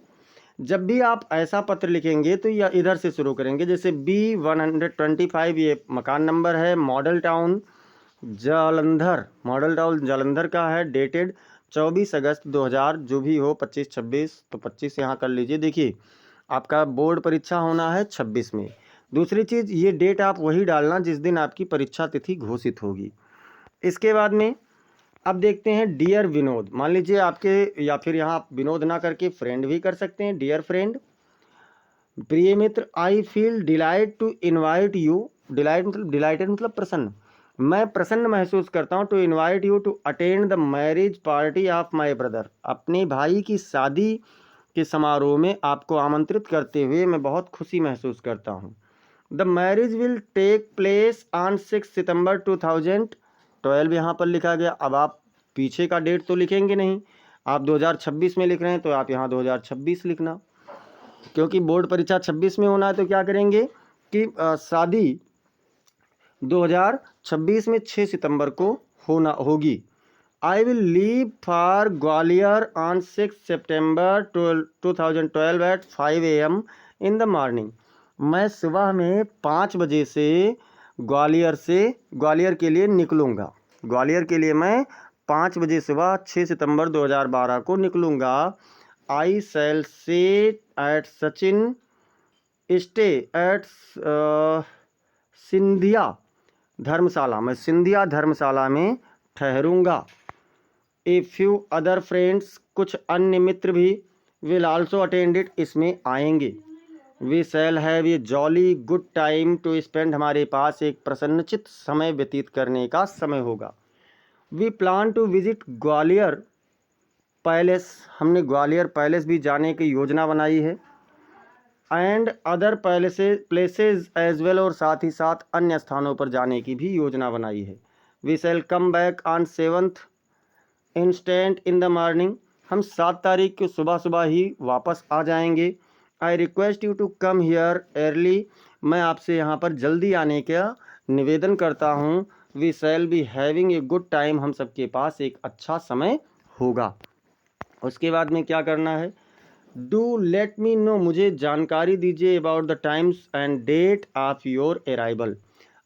A: जब भी आप ऐसा पत्र लिखेंगे तो या इधर से शुरू करेंगे, जैसे B125 ये मकान नंबर है, model town Jalandhar, model town Jalandhar का है, डेटेड 24 अगस्त 2000, जो भी हो 25-26, तो 25 यहाँ कर लीजिए। देखिए आपका बोर्ड परीक्षा होना है 26 में। दूसरी चीज़, ये डेट आप वही डालना जिस दिन आपकी परीक्षा तिथि घोषित होगी। इसके बाद में अब देखते हैं, डियर विनोद, मान लीजिए आपके, या फिर यहाँ आप विनोद ना करके फ्रेंड भी कर सकते हैं, डियर फ्रेंड, प्रिय मित्र, I feel delight to invite you, delighted मतलब प्रसन्न, मैं प्रसन्न महसूस करता हूँ, to invite you to attend the marriage party of my brother, अपने भाई की शादी के समारोह में आपको आमंत्रित करते हुए मैं बहुत खुशी महसूस करता हूँ। The marriage will take place on 6 September 2012 यहाँ पर लिखा गया। अब आप पीछे का डेट तो लिखेंगे नहीं, आप 2026 में लिख रहे हैं तो आप यहाँ 2026 लिखना, क्योंकि बोर्ड परीक्षा 26 में होना है। तो क्या करेंगे कि शादी 2026 में 6 सितंबर को होगी। I will leave for Gwalior on 6 September 2012 at 5 AM in the morning, मैं सुबह में 5 बजे से ग्वालियर के लिए निकलूँगा। ग्वालियर के लिए मैं 5 बजे सुबह 6 सितंबर 2012 को निकलूँगा। I shall say at Sachin stay at Scindia Dharamshala, मैं सिंधिया धर्मशाला में ठहरूँगा। ए फ्यू अदर फ्रेंड्स, कुछ अन्य मित्र भी, विल आल्सो अटेंड इट, इसमें आएंगे। We shall have a jolly good time to spend, हमारे पास एक प्रसन्नचित्त समय व्यतीत करने का समय होगा। We plan to visit Gwalior palace, हमने ग्वालियर पैलेस भी जाने की योजना बनाई है। And other places as well, और साथ ही साथ अन्य स्थानों पर जाने की भी योजना बनाई है। We shall come back on 7th instant in the morning, हम 7 तारीख को सुबह सुबह ही वापस आ जाएंगे। I request you to come here early, मैं आपसे यहाँ पर जल्दी आने का निवेदन करता हूँ। We shall be having a good time, हम सबके पास एक अच्छा समय होगा। उसके बाद में क्या करना है, डू लेट मी नो, मुझे जानकारी दीजिए about the times and date of your arrival,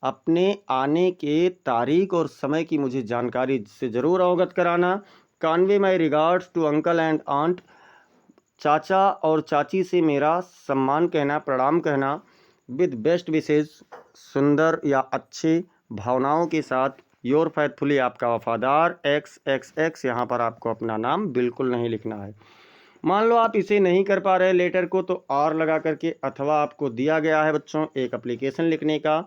A: अपने आने के तारीख और समय की मुझे जानकारी से ज़रूर अवगत कराना। Convey my regards to uncle and aunt, चाचा और चाची से मेरा सम्मान कहना, प्रणाम कहना। विद बेस्ट विशेज, सुंदर या अच्छे भावनाओं के साथ, योर फैथफुली, आपका वफादार XXX, यहाँ पर आपको अपना नाम बिल्कुल नहीं लिखना है। मान लो आप इसे नहीं कर पा रहे लेटर को, तो आर लगा करके, अथवा आपको दिया गया है बच्चों एक एप्लीकेशन लिखने का।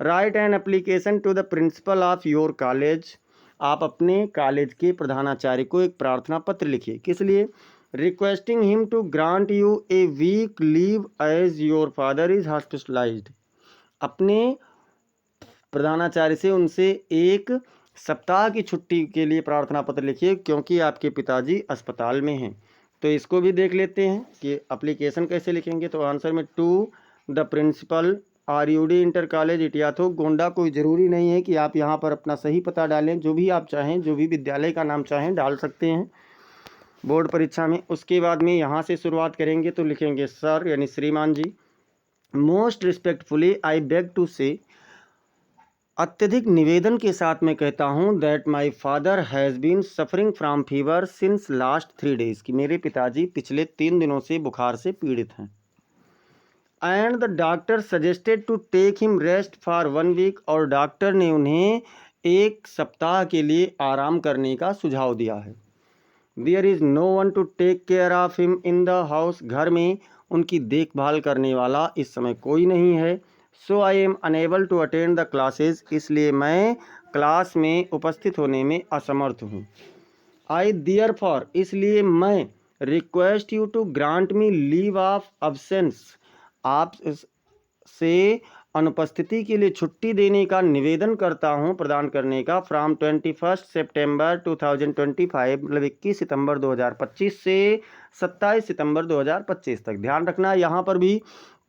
A: Write an application to the principal of your college, आप अपने कॉलेज के प्रधानाचार्य को एक प्रार्थना पत्र लिखिए। किस लिए? Requesting him to grant you a week leave as your father is hospitalised, अपने प्रधानाचार्य से उनसे एक सप्ताह की छुट्टी के लिए प्रार्थना पत्र लिखिए, क्योंकि आपके पिताजी अस्पताल में हैं। तो इसको भी देख लेते हैं कि एप्लीकेशन कैसे लिखेंगे। तो आंसर में to the principal RUD inter college Itiathok Gonda, कोई ज़रूरी नहीं है कि आप यहाँ पर अपना सही पता डालें, जो भी आप चाहें, जो भी विद्यालय का नाम चाहें डाल सकते हैं बोर्ड परीक्षा में। उसके बाद में यहाँ से शुरुआत करेंगे तो लिखेंगे सर यानी श्रीमान जी, most respectfully I beg to say, अत्यधिक निवेदन के साथ मैं कहता हूँ, that my father has been suffering from fever since last 3 days, कि मेरे पिताजी पिछले 3 दिनों से बुखार से पीड़ित हैं। And the doctor suggested to take him rest for 1 week, और डॉक्टर ने उन्हें 1 सप्ताह के लिए आराम करने का सुझाव दिया है। There is no one to take care of him in the house, घर में उनकी देखभाल करने वाला इस समय कोई नहीं है। So I am unable to attend the classes, इसलिए मैं क्लास में उपस्थित होने में असमर्थ हूँ। आई दियर फॉर, इसलिए मैं, request you to grant me leave of absence, आप से अनुपस्थिति के लिए छुट्टी देने का निवेदन करता हूं, प्रदान करने का। फ्रॉम 21 सितंबर 2025, मतलब 21 सितंबर 2025 से 27 सितंबर 2025 तक। ध्यान रखना यहाँ पर भी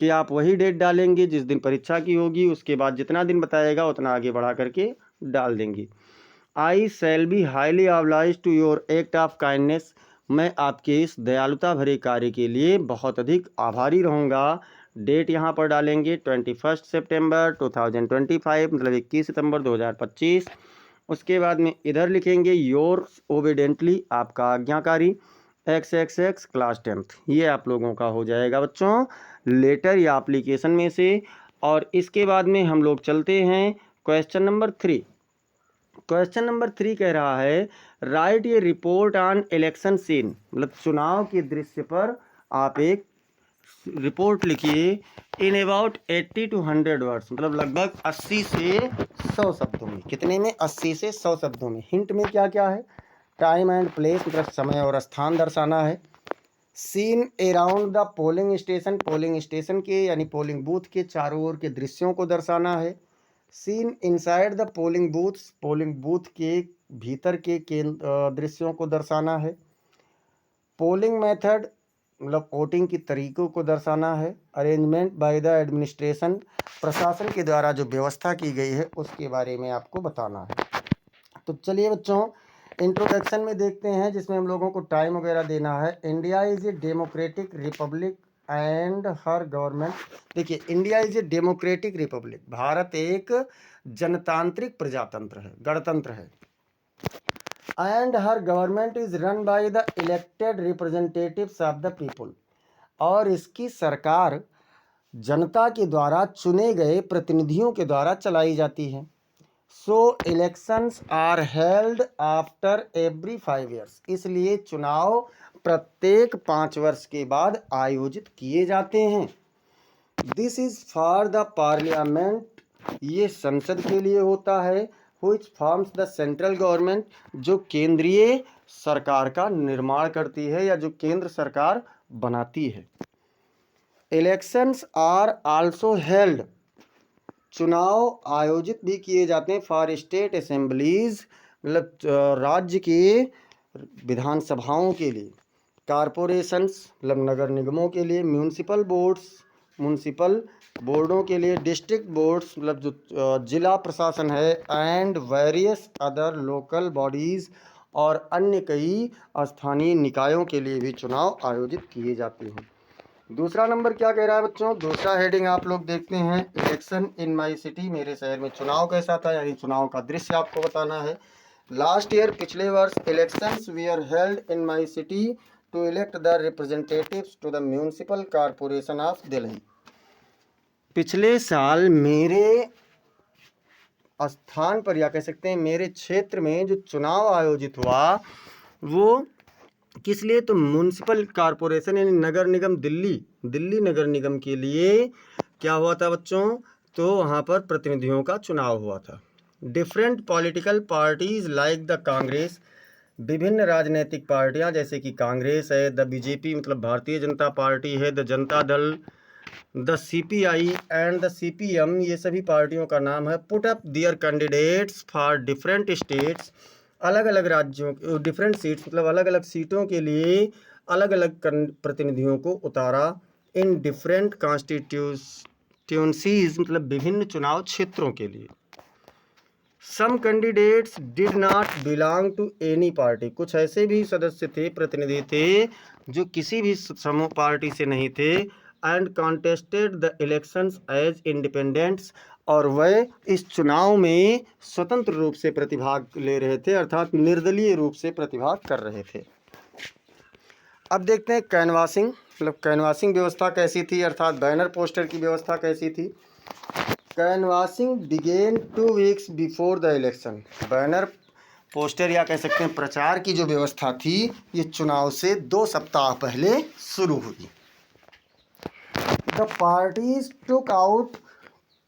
A: कि आप वही डेट डालेंगे जिस दिन परीक्षा की होगी, उसके बाद जितना दिन बताएगा उतना आगे बढ़ा करके डाल देंगे। I shall be highly obliged to your act of kindness, मैं आपके इस दयालुता भरे कार्य के लिए बहुत अधिक आभारी रहूँगा। डेट यहाँ पर डालेंगे 21 सितंबर 2025, मतलब 21 सितंबर 2025। उसके बाद में इधर लिखेंगे योर ओबीडेंटली, आपका आज्ञाकारी, XXX क्लास 10th, ये आप लोगों का हो जाएगा बच्चों लेटर या एप्लीकेशन में से। और इसके बाद में हम लोग चलते हैं क्वेश्चन नंबर 3। क्वेश्चन नंबर 3 कह रहा है, राइट ये रिपोर्ट ऑन इलेक्शन सीन, मतलब चुनाव के दृश्य पर आप एक रिपोर्ट लिखिए इन अबाउट 80 to 100 वर्ड्स, मतलब लगभग 80 से 100 शब्दों में। कितने में? 80 से 100 शब्दों में। हिंट में क्या क्या है? टाइम एंड प्लेस, मतलब समय और स्थान दर्शाना है। Scene around the polling station, polling station के यानी पोलिंग बूथ के चारों ओर के दृश्यों को दर्शाना है। Scene inside the polling booths, polling booth के भीतर के दृश्यों को दर्शाना है। पोलिंग मेथड, मतलब वोटिंग की तरीकों को दर्शाना है। अरेंजमेंट बाय द एडमिनिस्ट्रेशन, प्रशासन के द्वारा जो व्यवस्था की गई है उसके बारे में आपको बताना है। तो चलिए बच्चों इंट्रोडक्शन में देखते हैं, जिसमें हम लोगों को टाइम वगैरह देना है। India is a democratic republic and her government, देखिए India is a democratic republic, Bharat एक जनतांत्रिक प्रजातंत्र है, गणतंत्र है। And her government is run by the elected representatives of the people, और इसकी सरकार जनता के द्वारा चुने गए प्रतिनिधियों के द्वारा चलाई जाती है। So elections are held after every 5 years, इसलिए चुनाव प्रत्येक 5 वर्ष के बाद आयोजित किए जाते हैं। This is for the parliament, ये संसद के लिए होता है। Which forms the central government, जो केंद्रीय सरकार का निर्माण करती है या जो केंद्र सरकार बनाती है। इलेक्शंस आर आल्सो हेल्ड, चुनाव आयोजित भी किए जाते हैं फॉर स्टेट असेंबलीज, मतलब राज्य के विधानसभाओं के लिए, कारपोरेशंस मतलब नगर निगमों के लिए, म्यूनिसिपल बोर्ड्स म्यूनिसिपल बोर्डों के लिए, डिस्ट्रिक्ट बोर्ड्स मतलब जो जिला प्रशासन है, and various other local bodies और अन्य कई स्थानीय निकायों के लिए भी चुनाव आयोजित किए जाते हैं। दूसरा नंबर क्या कह रहा है बच्चों, दूसरा हेडिंग आप लोग देखते हैं, इलेक्शन इन माय सिटी, मेरे शहर में चुनाव कैसा था, यानी चुनाव का दृश्य आपको बताना है। लास्ट ईयर, पिछले वर्ष, elections were held in my city to elect the representatives to the municipal corporation of Delhi. पिछले साल मेरे स्थान पर या कह सकते हैं मेरे क्षेत्र में जो चुनाव आयोजित हुआ वो किस लिए, तो म्यूनिसिपल कॉरपोरेशन यानी नगर निगम दिल्ली नगर निगम के लिए क्या हुआ था बच्चों, तो वहाँ पर प्रतिनिधियों का चुनाव हुआ था। Different political parties like the Congress, विभिन्न राजनीतिक पार्टियां जैसे कि कांग्रेस है, द बीजेपी मतलब भारतीय जनता पार्टी है, the Janata Dal, the CPI and the CPM, ये सभी पार्टियों का नाम है, put up their candidates for different states, अलग अलग राज्यों, डिफरेंट सीट्स मतलब अलग अलग सीटों के लिए अलग अलग प्रतिनिधियों को उतारा, इन डिफरेंट कॉन्स्टिट्यूंसीज मतलब विभिन्न चुनाव क्षेत्रों के लिए। Some candidates did not belong to any party, कुछ ऐसे भी सदस्य थे, प्रतिनिधि थे जो किसी भी समूह पार्टी से नहीं थे, and contested the elections as independents, और वह इस चुनाव में स्वतंत्र रूप से प्रतिभाग ले रहे थे, अर्थात निर्दलीय रूप से प्रतिभाग कर रहे थे। अब देखते हैं कैनवासिंग, मतलब कैनवासिंग व्यवस्था कैसी थी, अर्थात बैनर पोस्टर की व्यवस्था कैसी थी। Canvassing began 2 weeks before the election, banner poster या कह सकते हैं प्रचार की जो व्यवस्था थी ये चुनाव से 2 सप्ताह पहले शुरू हुई। The parties took out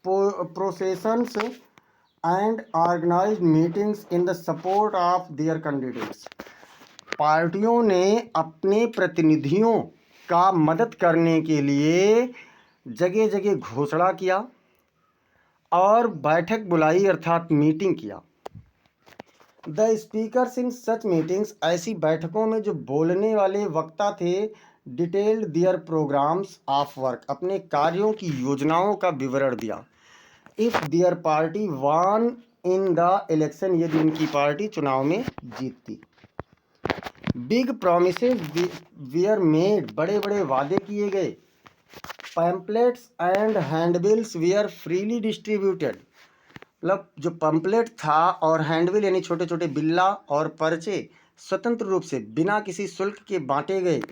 A: processions and organized meetings in the support of their candidates, पार्टियों ने अपने प्रतिनिधियों का मदद करने के लिए जगह जगह घोषणा किया और बैठक बुलाई अर्थात मीटिंग किया। The speakers in such meetings, ऐसी बैठकों में जो बोलने वाले वक्ता थे, detailed their programmes of work, अपने कार्यों की योजनाओं का विवरण दिया। If their party won in the election, यदि उनकी पार्टी चुनाव में जीतती। बिग प्रोमिसेस वीआर मेड, बड़े बड़े वादे किए गए। Pamphlets and handbills were freely distributed, मतलब जो पंपलेट था और हैंडबिल यानी छोटे छोटे बिल्ला और पर्चे स्वतंत्र रूप से बिना किसी शुल्क के बांटे गए,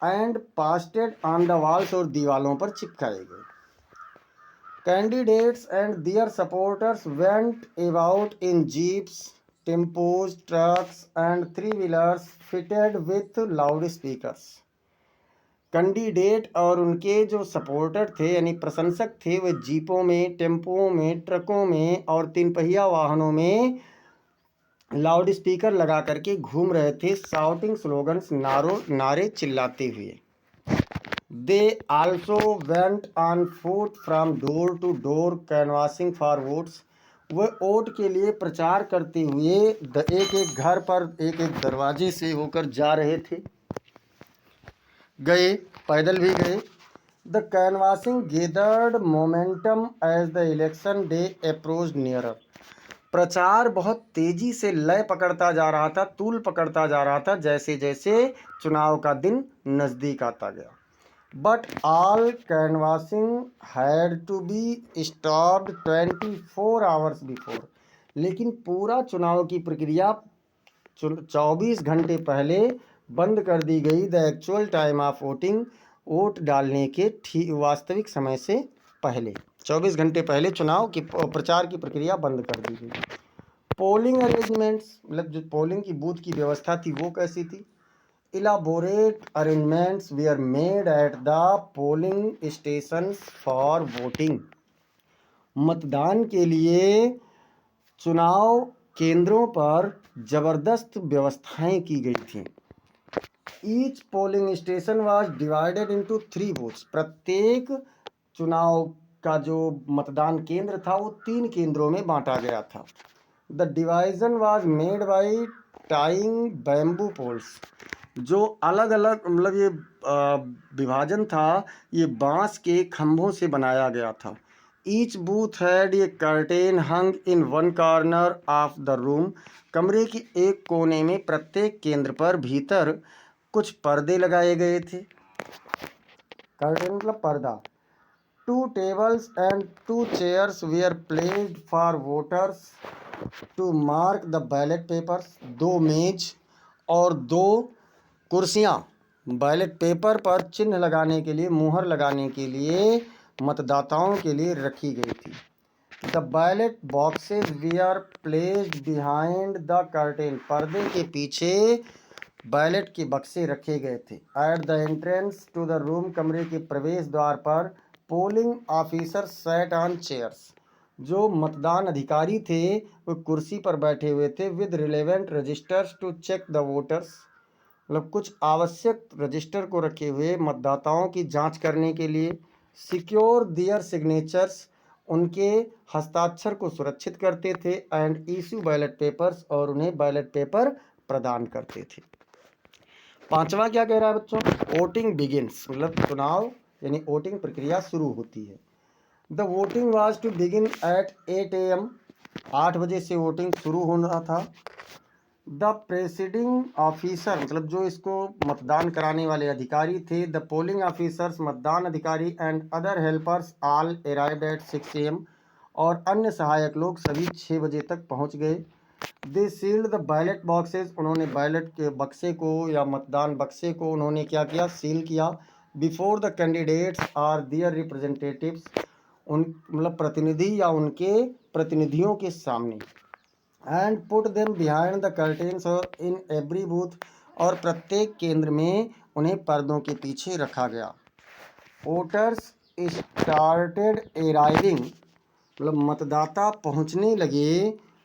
A: and pasted on the walls, और दीवालों पर चिपकाए गए। Candidates and their supporters went about in jeeps, tempos, trucks and 3 wheelers fitted with loud speakers. Candidate और उनके जो सपोर्टर थे यानी प्रशंसक थे, वे जीपों में, टेम्पोओं में, ट्रकों में और 3 पहिया वाहनों में लाउड स्पीकर लगा करके घूम रहे थे, शाउटिंग स्लोगन्स, नारे चिल्लाते हुए। They also went on foot from door to door canvassing for votes, वे वोट के लिए प्रचार करते हुए एक एक घर पर एक एक दरवाजे से होकर जा रहे थे, गए, पैदल भी गए। The canvassing gathered momentum as the election day approached nearer, प्रचार बहुत तेजी से लय पकड़ता जा रहा था, तूल पकड़ता जा रहा था जैसे जैसे चुनाव का दिन नज़दीक आता गया। But all canvassing had to be stopped 24 hours before, लेकिन पूरा चुनाव की प्रक्रिया 24 घंटे पहले बंद कर दी गई। The actual time of voting, vote डालने के वास्तविक समय से पहले 24 घंटे पहले चुनाव की प्रचार की प्रक्रिया बंद कर दी गई। पोलिंग अरेंजमेंट्स, मतलब जो पोलिंग की बूथ की व्यवस्था थी वो कैसी थी। Elaborate arrangements were made at the polling station for voting, मतदान के लिए चुनाव केंद्रों पर ज़बरदस्त व्यवस्थाएं की गई थीं। Each polling station was divided into 3 booths. प्रत्येक चुनाव का जो मतदान केंद्र था वो 3 केंद्रों में बांटा गया था। The division was made by tying bamboo poles. जो अलग अलग मतलब ये विभाजन था ये बांस के खंभों से बनाया गया था। Each booth had a curtain hung in one corner of the room. कमरे के एक कोने में प्रत्येक केंद्र पर भीतर कुछ पर्दे लगाए गए थे। कर्टेन मतलब पर्दा। 2 tables and 2 chairs were placed for voters to mark the ballot papers। 2 मेज और 2 कुर्सियां बैलेट पेपर पर चिन्ह लगाने के लिए, मुहर लगाने के लिए मतदाताओं के लिए रखी गई थी। The ballot boxes were placed behind the curtain. पर्दे के पीछे बैलेट के बक्से रखे गए थे। At the entrance to the room, कमरे के प्रवेश द्वार पर polling officer sat on chairs. जो मतदान अधिकारी थे वो कुर्सी पर बैठे हुए थे। With relevant registers to check the voters. मतलब कुछ आवश्यक रजिस्टर को रखे हुए मतदाताओं की जांच करने के लिए। सिक्योर दियर सिग्नेचर्स। उनके हस्ताक्षर को सुरक्षित करते थे। And issue ballot papers. और उन्हें बैलेट पेपर प्रदान करते थे। पांचवा क्या कह रहा है बच्चों? Voting begins. मतलब चुनाव यानी वोटिंग प्रक्रिया शुरू होती है। The voting was to begin at 8 AM। 8 बजे से वोटिंग शुरू हो रहा था। द प्रेसिडिंग ऑफिसर मतलब जो इसको मतदान कराने वाले अधिकारी थे। द पोलिंग ऑफिसर्स मतदान अधिकारी and other helpers all arrived at 6 AM। और अन्य सहायक लोग सभी 6 बजे तक पहुंच गए। दे सील्ड द बैलेट बॉक्सेस। उन्होंने बैलेट के बक्से को या मतदान बक्से को उन्होंने क्या किया? सील किया। Before the candidates are their representatives. उन मतलब प्रतिनिधि या उनके प्रतिनिधियों के सामने। And put them behind the curtains और इन एवरी बूथ। और प्रत्येक केंद्र में उन्हें पर्दों के पीछे रखा गया। Voters started arriving. मतलब मतदाता पहुंचने लगे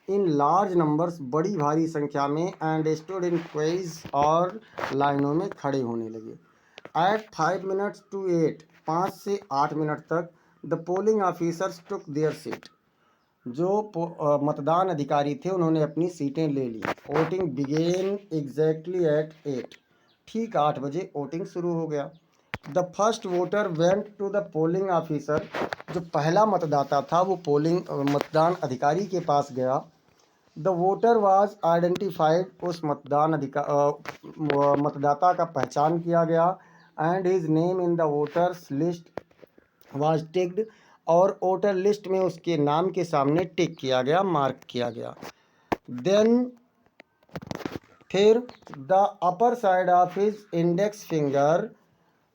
A: इन लार्ज नंबर्स, बड़ी भारी संख्या में। And stood in क्वेज। और लाइनों में खड़े होने लगे। Eight 5 minutes to 8। 5 से 8 मिनट तक the polling officers took their seat. जो मतदान अधिकारी थे उन्होंने अपनी सीटें ले ली। Voting began exactly at 8। ठीक 8 बजे वोटिंग शुरू हो गया। The first voter went to the polling officer. जो पहला मतदाता था वो पोलिंग मतदान अधिकारी के पास गया। The voter was identified. उस मतदाता का पहचान किया गया। And his name in the voters list was ticked. और वोटर लिस्ट में उसके नाम के सामने टिक किया गया, मार्क किया गया। देन फिर the upper side of his index finger.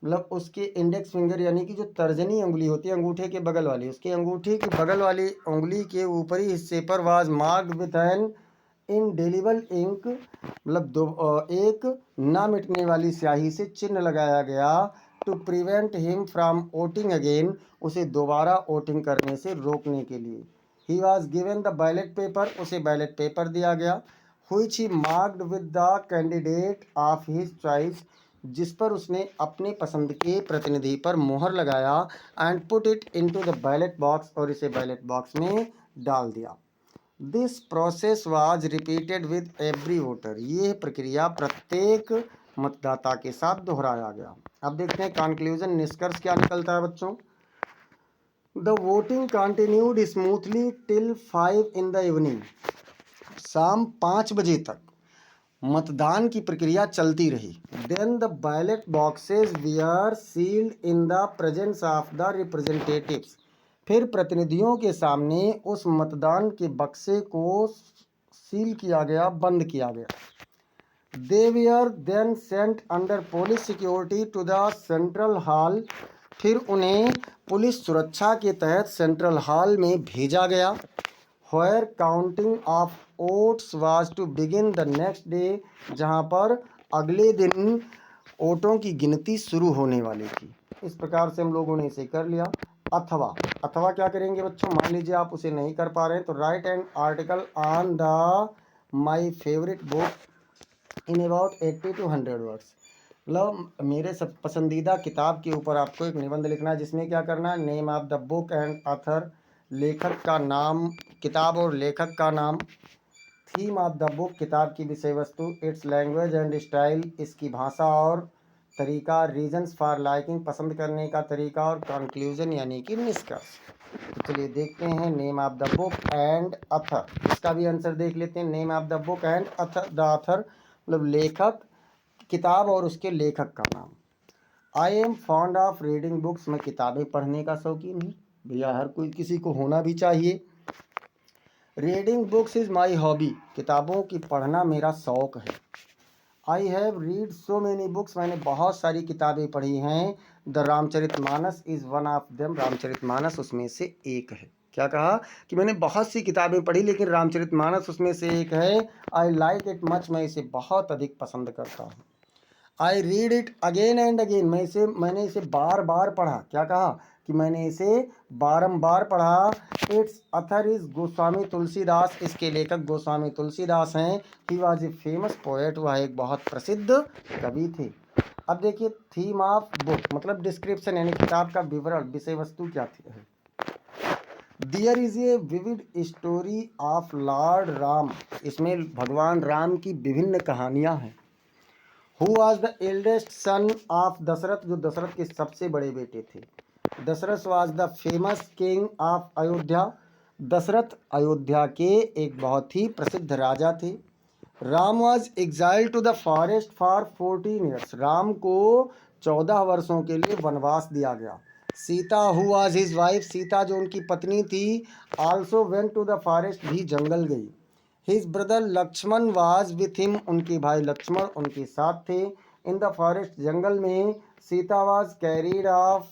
A: मतलब उसके इंडेक्स फिंगर यानी कि जो तर्जनी उंगली होती है अंगूठे के बगल वाली, उसके अंगूठे के बगल वाली उंगली के ऊपरी हिस्से पर was marked with an indelible ink. मतलब एक ना मिटने वाली स्याही से चिन्ह लगाया गया। To prevent him from voting again. उसे दोबारा वोटिंग करने से रोकने के लिए। He was given the ballot paper. उसे बैलेट पेपर दिया गया। which he marked with the candidate of his choice। जिस पर उसने अपने पसंद के प्रतिनिधि पर मोहर लगाया। And put it into the ballot box. और इसे बैलेट बॉक्स में डाल दिया। This process was repeated with every voter. ये प्रक्रिया प्रत्येक मतदाता के साथ दोहराया गया। अब देखते हैं कंक्लूजन, निष्कर्ष क्या निकलता है बच्चों। The voting continued smoothly till 5 in the evening। शाम 5 बजे तक मतदान की प्रक्रिया चलती रही। Then the ballot boxes were sealed in the presence of the representatives. फिर प्रतिनिधियों के सामने उस मतदान के बक्से को सील किया गया, बंद किया गया। They were then sent under police security to the central hall. फिर उन्हें पुलिस सुरक्षा के तहत सेंट्रल हॉल में भेजा गया। where counting of votes was to begin the next day. जहाँ पर अगले दिन वोटों की गिनती शुरू होने वाली थी। इस प्रकार से हम लोगों ने इसे कर लिया। अथवा, अथवा क्या करेंगे बच्चों, मान लीजिए आप उसे नहीं कर पा रहे हैं तो right an article on the my favourite book in about 80 to 100 words. मतलब मेरे सब पसंदीदा किताब के ऊपर आपको एक निबंध लिखना है, जिसमें क्या करना है, name of the book and author, लेखक का नाम, किताब और लेखक का नाम, थीम ऑफ द बुक, किताब की विषय वस्तु, इट्स लैंग्वेज एंड स्टाइल, इसकी भाषा और तरीका, रीजन्स फॉर लाइकिंग, पसंद करने का तरीका, और कंक्लूजन यानी कि निष्कर्ष। तो चलिए देखते हैं name of the book and author, इसका भी आंसर देख लेते हैं। Name of the book and author, the author मतलब लेखक, किताब और उसके लेखक का नाम। I am fond of reading books, मैं किताबें पढ़ने का शौकीन हूँ, भैया हर कोई किसी को होना भी चाहिए। Reading books is my hobby, किताबों की पढ़ना मेरा शौक़ है। I have read so many books, मैंने बहुत सारी किताबें पढ़ी हैं। The Ramcharitmanas is one of them, Ramcharitmanas उसमें से एक है। क्या कहा कि मैंने बहुत सी किताबें पढ़ी लेकिन रामचरितमानस उसमें से एक है। आई लाइक इट मच, मैं इसे बहुत अधिक पसंद करता हूँ। I read it again and again, मैंने इसे बार बार पढ़ा। क्या कहा कि मैंने इसे बारंबार पढ़ा। Its author is Goswami Tulsidas, इसके लेखक गोस्वामी तुलसीदास हैं। He was a famous poet, वह एक बहुत प्रसिद्ध कवि थे। अब देखिए थीम ऑफ बुक मतलब डिस्क्रिप्शन यानी किताब का विवरण, विषय वस्तु क्या थी। There is a vivid story of lord Ram, इसमें भगवान राम की विभिन्न कहानियाँ हैं। Who was the eldest son of Dasharath, जो दशरथ के सबसे बड़े बेटे थे। Dasharath was the famous king of Ayodhya, Dasharath Ayodhya के एक बहुत ही प्रसिद्ध राजा थे। Ram was exile to the forest for 14 years, Ram को 14 वर्षों के लिए वनवास दिया गया। Sita who was his wife, Sita जो उनकी पत्नी थी, also went to the forest, भी जंगल गई। His brother Lakshman was with him, उनके भाई लक्ष्मण उनके साथ थे। इन द फॉरेस्ट, जंगल में। Sita was carried off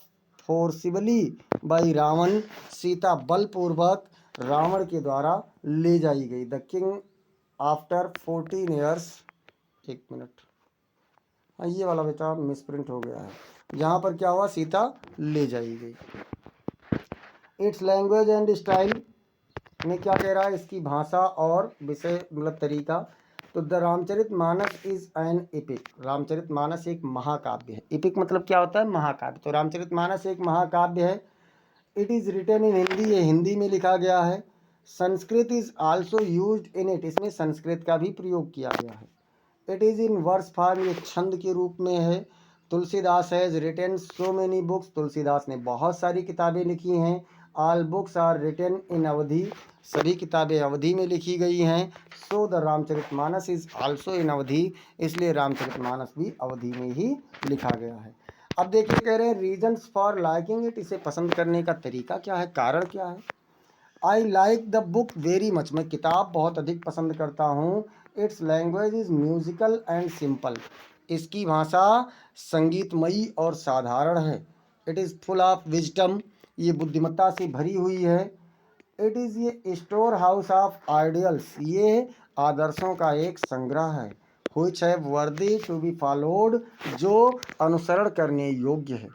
A: forcibly by Ravan, Sita बलपूर्वक रावण के द्वारा ले जाई गई। द किंग आफ्टर 14 ईयर्स, एक मिनट, हाँ ये वाला बेटा मिसप्रिंट हो गया है, यहाँ पर क्या हुआ, सीता ले जाई गई। इट्स लैंग्वेज एंड स्टाइल में क्या कह रहा है, इसकी भाषा और विषय मतलब तरीका। तो the Ramcharitmanas is an epic, Ramcharitmanas एक महाकाव्य है। एपिक मतलब क्या होता है, महाकाव्य। तो रामचरितमानस एक महाकाव्य है। It is written in Hindi, ये हिंदी में लिखा गया है। Sanskrit is also used in it, इसमें संस्कृत का भी प्रयोग किया गया है। It is in verse form, ये छंद के रूप में है। Tulsidas has written so many books, Tulsidas ने बहुत सारी किताबें लिखी हैं। All books are written in Awadhi, सभी किताबें अवधि में लिखी गई हैं। So the Ramcharitmanas is also in अवधि, इसलिए रामचरितमानस भी अवधि में ही लिखा गया है। अब देखिए कह रहे हैं रीजन्स फॉर लाइकिंग इट, इसे पसंद करने का तरीका क्या है, कारण क्या है। I like the book very much, मैं किताब बहुत अधिक पसंद करता हूँ। It's language is musical and simple, इसकी भाषा संगीतमयी और साधारण है। It is full of wisdom, ये बुद्धिमत्ता से भरी हुई है। इट इज़ ये स्टोर हाउस ऑफ आइडियल्स, ये आदर्शों का एक संग्रह है। व्हिच है वर्दी टू बी फॉलोड, जो अनुसरण करने योग्य है।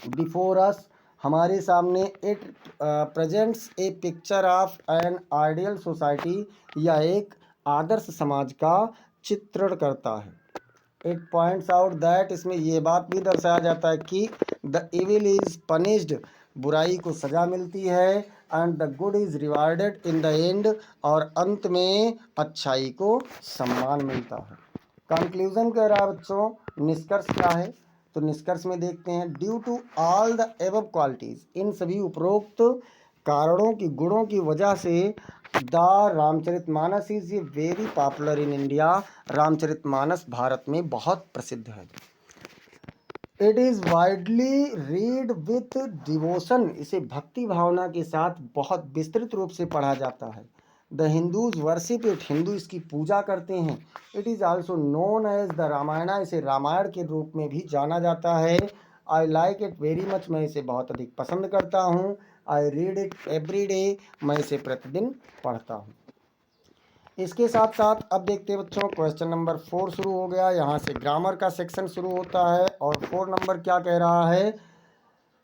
A: बिफोर अस, हमारे सामने। It presents A picture of an ideal society, या एक आदर्श समाज का चित्रण करता है। इट पॉइंट्स आउट दैट, इसमें ये बात भी दर्शाया जाता है कि द इविल इज पनिश्ड, बुराई को सजा मिलती है। And the good is rewarded in the end, और अंत में अच्छाई को सम्मान मिलता है। कंक्लूजन कह रहा है बच्चों, निष्कर्ष क्या है। तो निष्कर्ष में देखते हैं, due to all the above qualities, इन सभी उपरोक्त कारणों की, गुणों की वजह से the Ramcharitmanas is a very popular in India, Ramcharitmanas Bharat में बहुत प्रसिद्ध है। It is widely read with devotion, इसे भक्ति भावना के साथ बहुत विस्तृत रूप से पढ़ा जाता है। The Hindus worship it, Hindu इसकी पूजा करते हैं। It is also known as the Ramayana, इसे रामायण के रूप में भी जाना जाता है। I like it very much, मैं इसे बहुत अधिक पसंद करता हूँ। I read it every day, मैं इसे प्रतिदिन पढ़ता हूँ। इसके साथ साथ अब देखते हैं बच्चों, क्वेश्चन नंबर 4 शुरू हो गया। यहाँ से ग्रामर का सेक्शन शुरू होता है। और 4 नंबर क्या कह रहा है,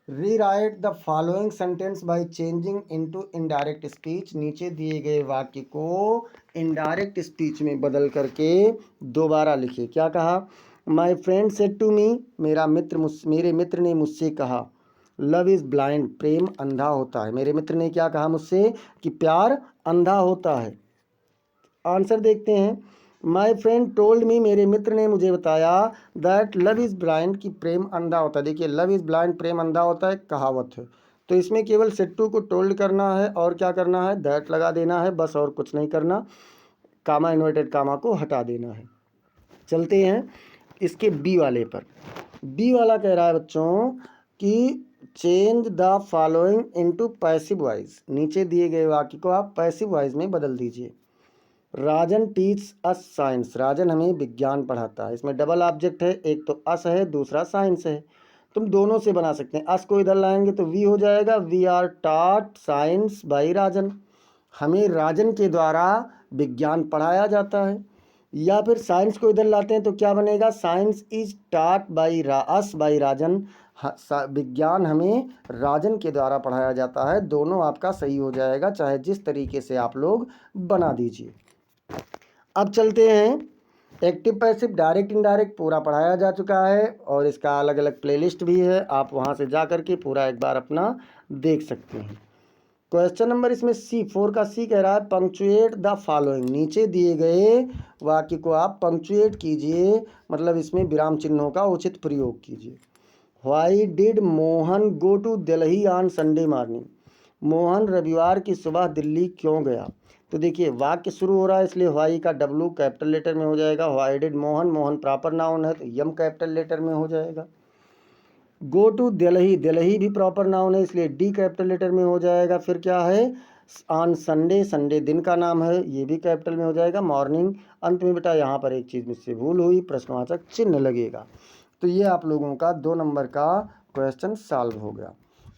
A: rewrite the following sentence by changing into indirect speech. नीचे दिए गए वाक्य को इनडायरेक्ट स्पीच में बदल करके दोबारा लिखिए। क्या कहा? My friend said to me, मेरे मित्र ने मुझसे कहा, लव इज़ ब्लाइंड, प्रेम अंधा होता है। मेरे मित्र ने क्या कहा मुझसे? कि प्यार अंधा होता है। आंसर देखते हैं। माई फ्रेंड टोल्ड मी, मेरे मित्र ने मुझे बताया, दैट लव इज़ ब्लाइंड, कि प्रेम अंधा होता है। देखिए, लव इज़ ब्लाइंड, प्रेम अंधा होता है, कहावत है। तो इसमें केवल सेट्टू को टोल्ड करना है और क्या करना है? दैट लगा देना है, बस और कुछ नहीं करना। कामा इन्वर्टेड कामा को हटा देना है। चलते हैं इसके बी वाले पर। बी वाला कह रहा है बच्चों कि change the following into passive voice. नीचे दिए गए वाक्य को आप पैसिव वॉइस में बदल दीजिए। राजन टीच अस साइंस, राजन हमें विज्ञान पढ़ाता है। इसमें डबल ऑब्जेक्ट है, एक तो अस है, दूसरा साइंस है। तुम दोनों से बना सकते हैं। अस को इधर लाएंगे तो वी हो जाएगा, we are taught science by Rajan, हमें राजन के द्वारा विज्ञान पढ़ाया जाता है। या फिर साइंस को इधर लाते हैं तो क्या बनेगा? Science is taught by us by Rajan, विज्ञान हमें राजन के द्वारा पढ़ाया जाता है। दोनों आपका सही हो जाएगा, चाहे जिस तरीके से आप लोग बना दीजिए। अब चलते हैं एक्टिव पैसिव डायरेक्ट इनडायरेक्ट, पूरा पढ़ाया जा चुका है और इसका अलग अलग प्लेलिस्ट भी है, आप वहाँ से जा कर के पूरा एक बार अपना देख सकते हैं। क्वेश्चन नंबर इसमें C4 का C कह रहा है पंक्चुएट द फॉलोइंग। नीचे दिए गए वाक्य को आप पंक्चुएट कीजिए, मतलब इसमें विराम चिन्हों का उचित प्रयोग कीजिए। Why did Mohan go to Delhi on Sunday morning, Mohan रविवार की सुबह दिल्ली क्यों गया? तो देखिए, वाक्य शुरू हो रहा है इसलिए व्हाई का W कैपिटल लेटर में हो जाएगा। Why did Mohan, Mohan proper noun है तो यम कैपिटल लेटर में हो जाएगा। गो टू दिल्ली, दिल्ली भी प्रॉपर नाउन है इसलिए D कैपिटल लेटर में हो जाएगा। फिर क्या है? ऑन संडे, संडे दिन का नाम है, ये भी कैपिटल में हो जाएगा। मॉर्निंग, अंत में बेटा यहाँ पर एक चीज़ मुझसे भूल हुई, प्रश्नवाचक चिन्ह लगेगा। तो ये आप लोगों का 2 नंबर का क्वेश्चन सॉल्व हो गया।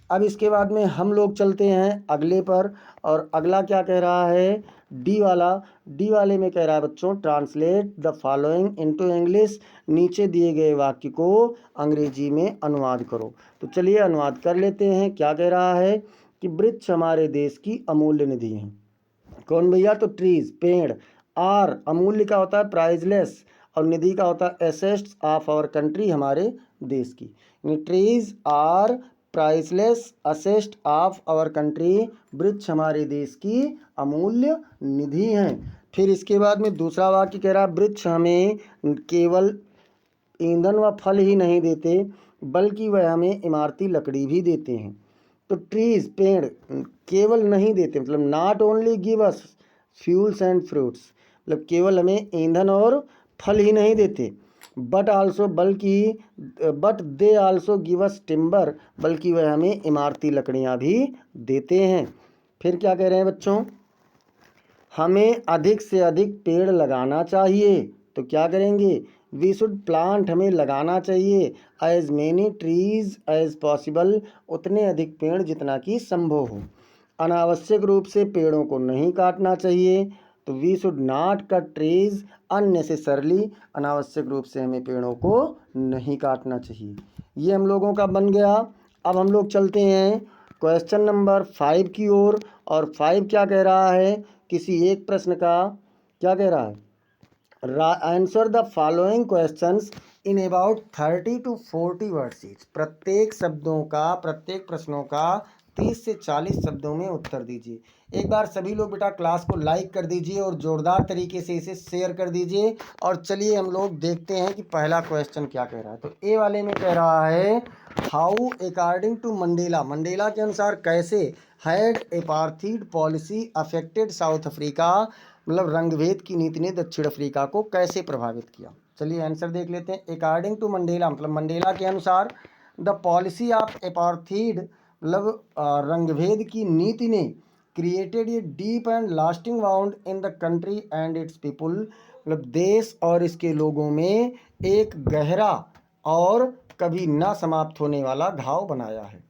A: अब इसके बाद में हम लोग चलते हैं अगले पर, और अगला क्या कह रहा है? डी वाला। डी वाले में कह रहा है बच्चों translate the following into English. नीचे दिए गए वाक्य को अंग्रेजी में अनुवाद करो। तो चलिए अनुवाद कर लेते हैं। क्या कह रहा है? कि वृक्ष हमारे देश की अमूल्य निधि हैं। कौन भैया? तो ट्रीज, पेड़। आर, अमूल्य का होता है प्राइजलेस, और निधि का होता है एसेट्स ऑफ आवर कंट्री, हमारे देश की। Trees are priceless assets of our country, वृक्ष हमारे देश की अमूल्य निधि हैं। फिर इसके बाद में दूसरा वाक्य कह रहा है वृक्ष हमें केवल ईंधन व फल ही नहीं देते, बल्कि वह हमें इमारती लकड़ी भी देते हैं। तो ट्रीज, पेड़ केवल नहीं देते, मतलब not only give us fuels and fruits, मतलब केवल हमें ईंधन और फल ही नहीं देते, but also, but they also give us timber, बल्कि वह हमें इमारती लकड़ियाँ भी देते हैं। फिर क्या कह रहे हैं बच्चों? हमें अधिक से अधिक पेड़ लगाना चाहिए। तो क्या करेंगे? वी शुड प्लांट, हमें लगाना चाहिए as many trees as possible, उतने अधिक पेड़ जितना कि संभव हो। अनावश्यक रूप से पेड़ों को नहीं काटना चाहिए। तो we should not cut trees unnecessarily, अनावश्यक रूप से हमें पेड़ों को नहीं काटना चाहिए। ये हम लोगों का बन गया। अब हम लोग चलते हैं क्वेश्चन नंबर 5 की ओर। और 5 क्या कह रहा है? किसी एक प्रश्न का क्या कह रहा है? Answer the following questions in about 30 to 40 words each. प्रत्येक शब्दों का, प्रत्येक प्रश्नों का 30 से 40 शब्दों में उत्तर दीजिए। एक बार सभी लोग बेटा क्लास को लाइक कर दीजिए और जोरदार तरीके से इसे शेयर कर दीजिए। और चलिए हम लोग देखते हैं कि पहला क्वेश्चन क्या कह रहा है। तो ए वाले में कह रहा है how according to Mandela, Mandela के अनुसार कैसे had apartheid policy affected South Africa, मतलब रंगभेद की नीति ने दक्षिण अफ्रीका को कैसे प्रभावित किया। चलिए आंसर देख लेते हैं। अकॉर्डिंग टू मंडेला, मतलब मंडेला के अनुसार, द पॉलिसी ऑफ एपार्थीड, मतलब रंगभेद की नीति ने created a deep and lasting wound in the country and it's people, मतलब देश और इसके लोगों में एक गहरा और कभी ना समाप्त होने वाला घाव बनाया है।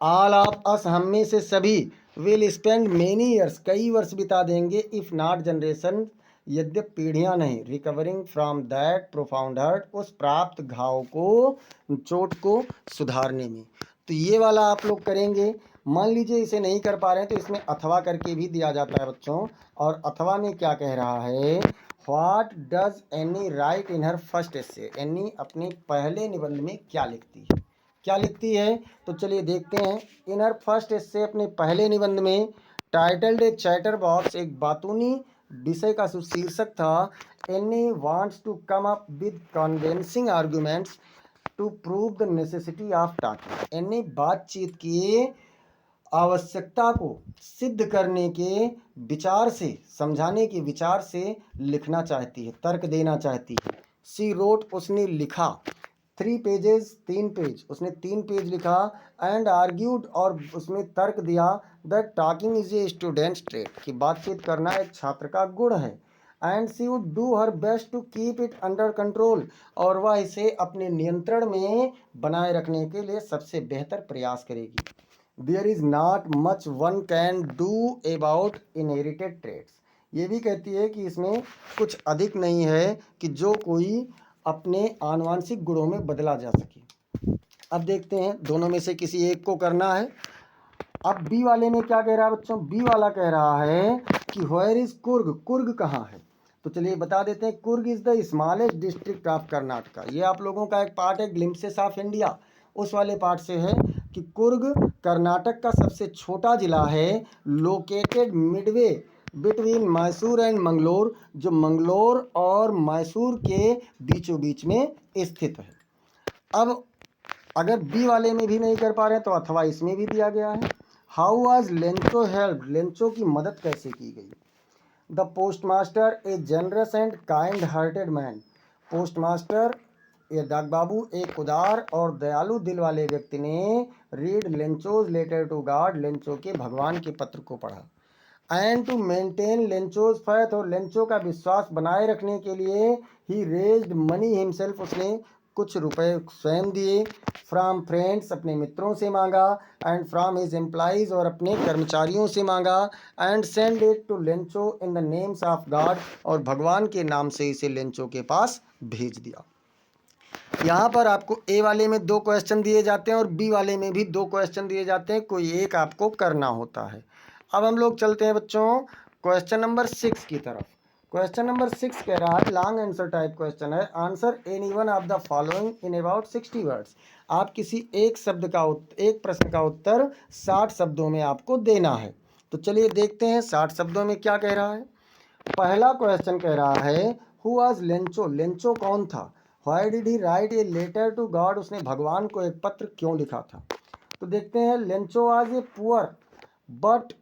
A: ऑल ऑफ अस, हम में से सभी, विल स्पेंड मेनी ईयर्स, कई वर्ष बिता देंगे, इफ़ नॉट जनरेशन, यद्यपि पीढ़ियां नहीं, recovering from that profound hurt, उस प्राप्त घाव को, चोट को सुधारने में। तो ये वाला आप लोग करेंगे। मान लीजिए इसे नहीं कर पा रहे हैं तो इसमें अथवा करके भी दिया जाता है बच्चों। और अथवा में क्या कह रहा है, what does any right in her first essay, any अपने पहले निबंध में क्या लिखती है, क्या लिखती है। तो चलिए देखते हैं। इन हर फर्स्ट एसे, अपने पहले निबंध में, टाइटल्ड ए चैटर बॉक्स, एक बातूनी विषय का शीर्षक था, Annie wants to come up with convincing arguments to prove the necessity of talking. Annie बातचीत की आवश्यकता को सिद्ध करने के विचार से, समझाने के विचार से लिखना चाहती है, तर्क देना चाहती है। सी रोट, उसने लिखा, 3 पेजेस, 3 पेज, उसने 3 पेज लिखा। एंड आर्ग्यूड, और उसमें तर्क दिया, that talking is a student's trait, कि बातचीत करना एक छात्र का गुण है। And she would do her best to keep it under control, और वह इसे अपने नियंत्रण में बनाए रखने के लिए सबसे बेहतर प्रयास करेगी। There is not much one can do about inherited traits, ये भी कहती है कि इसमें कुछ अधिक नहीं है कि जो कोई अपने आनुवांशिक गुणों में बदला जा सके। अब देखते हैं, दोनों में से किसी एक को करना है। अब बी वाले में क्या कह रहा है बच्चों, बी वाला कह रहा है कि वेयर इज कुर्ग, कुर्ग कहाँ है। तो चलिए बता देते हैं, Coorg is the smallest district of Karnataka. ये आप लोगों का एक पार्ट है ग्लिम्पसेस ऑफ इंडिया, उस वाले पार्ट से है कि कुर्ग कर्नाटक का सबसे छोटा जिला है। Located Midway between Mysore and Mangalore, जो मंगलोर और मैसूर के बीचों बीच में स्थित है। अब अगर बी वाले में भी नहीं कर पा रहे हैं तो अथवा इसमें भी दिया गया है। How was Lencho help, Lencho की मदद कैसे की गई। The postmaster A generous and kind hearted man, postmaster ये डाक बाबू एक उदार और दयालु दिल वाले व्यक्ति ने read Lencho's letter to God, Lencho के भगवान के पत्र को पढ़ा। And to maintain Lencho's faith, और लेंचो का विश्वास बनाए रखने के लिए ही रेज्ड मनी हिमसेल्फ, उसने कुछ रुपए स्वयं दिए। फ्रॉम फ्रेंड्स, अपने मित्रों से मांगा। एंड फ्रॉम हिज एम्प्लॉइज, और अपने कर्मचारियों से मांगा। And send it to Lencho in the names of God, और भगवान के नाम से इसे लेंचो के पास भेज दिया। यहाँ पर आपको ए वाले में 2 क्वेश्चन दिए जाते हैं और बी वाले में भी 2 क्वेश्चन दिए जाते हैं, कोई एक आपको करना होता है। अब हम लोग चलते हैं बच्चों क्वेश्चन नंबर 6 की तरफ। क्वेश्चन नंबर 6 कह रहा है, लॉन्ग आंसर टाइप क्वेश्चन है, answer any one of the following in about 60 words. आप किसी एक शब्द का एक प्रश्न का उत्तर 60 शब्दों में आपको देना है। तो चलिए देखते हैं 60 शब्दों में क्या कह रहा है। पहला क्वेश्चन कह रहा है, हु वाज लेंचो, लेंचो कौन था। Why did he write a letter to God, उसने भगवान को एक पत्र क्यों लिखा था। तो देखते हैं, Lencho was a poor but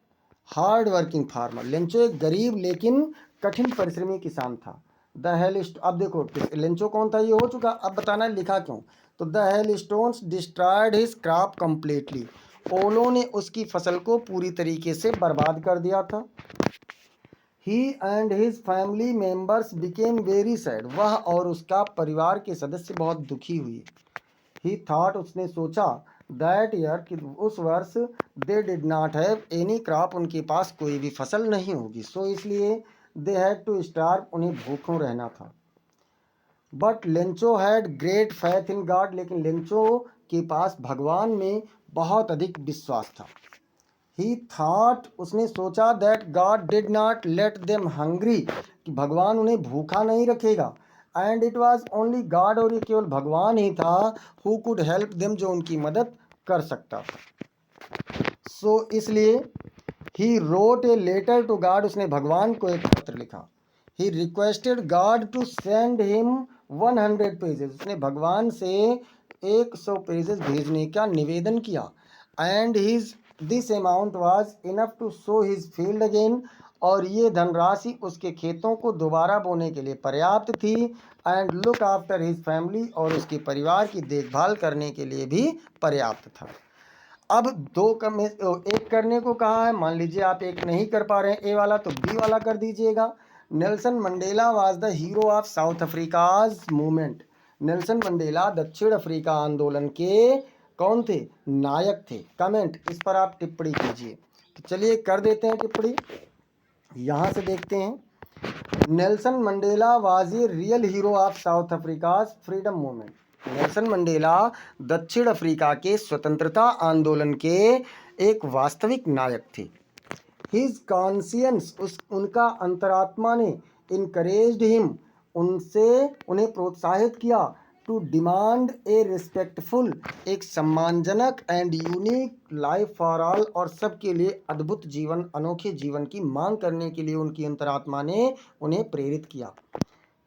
A: hard working farmer, Lencho एक गरीब लेकिन कठिन परिश्रमी किसान था। द हेल, अब देखो लेंचो कौन था ये हो चुका, अब बताना है लिखा क्यों। तो the hail stones destroyed his crop completely, ओलों ने उसकी फसल को पूरी तरीके से बर्बाद कर दिया था। He and his family members became very sad, वह और उसका परिवार के सदस्य बहुत दुखी हुए। He thought, उसने सोचा, that year, कि उस वर्ष, they did not have any crop, उनके पास कोई भी फसल नहीं होगी, so इसलिए they had to starve, उन्हें भूखों रहना था। But Lencho had great faith in God, लेकिन लेंचो के पास भगवान में बहुत अधिक विश्वास था। He thought, उसने सोचा, that God did not let them hungry, कि भगवान उन्हें भूखा नहीं रखेगा। And it was only God, और ये केवल भगवान ही था, who could help them, जो उनकी मदद कर सकता था। So इसलिए he wrote a letter to God, उसने भगवान को एक पत्र लिखा। He requested God to send him 100 pages, उसने भगवान से 100 पेजेस भेजने का निवेदन किया। And this amount was enough to sow his field again, और ये धनराशि उसके खेतों को दोबारा बोने के लिए पर्याप्त थी। And look after his family, और उसके परिवार की देखभाल करने के लिए भी पर्याप्त था। अब 2 कम एक करने को कहा है, मान लीजिए आप एक नहीं कर पा रहे हैं ए वाला, तो बी वाला कर दीजिएगा। Nelson Mandela was the hero of south Africa's movement, Nelson Mandela दक्षिण अफ्रीका आंदोलन के कौन थे, नायक थे। कमेंट, इस पर आप टिप्पणी कीजिए। तो चलिए कर देते हैं टिप्पणी। यहाँ से देखते हैं, Nelson Mandela was a real hero of south Africa's freedom movement. Nelson Mandela दक्षिण अफ्रीका के स्वतंत्रता आंदोलन के एक वास्तविक नायक थे। हिज कॉन्शियंस उनका अंतरात्मा ने इनकरेज्ड हिम, उन्हें प्रोत्साहित किया टू डिमांड ए रिस्पेक्टफुल, एक सम्मानजनक and unique life for all, और सबके लिए अद्भुत जीवन, अनोखे जीवन की मांग करने के लिए उनकी अंतरात्मा ने उन्हें प्रेरित किया।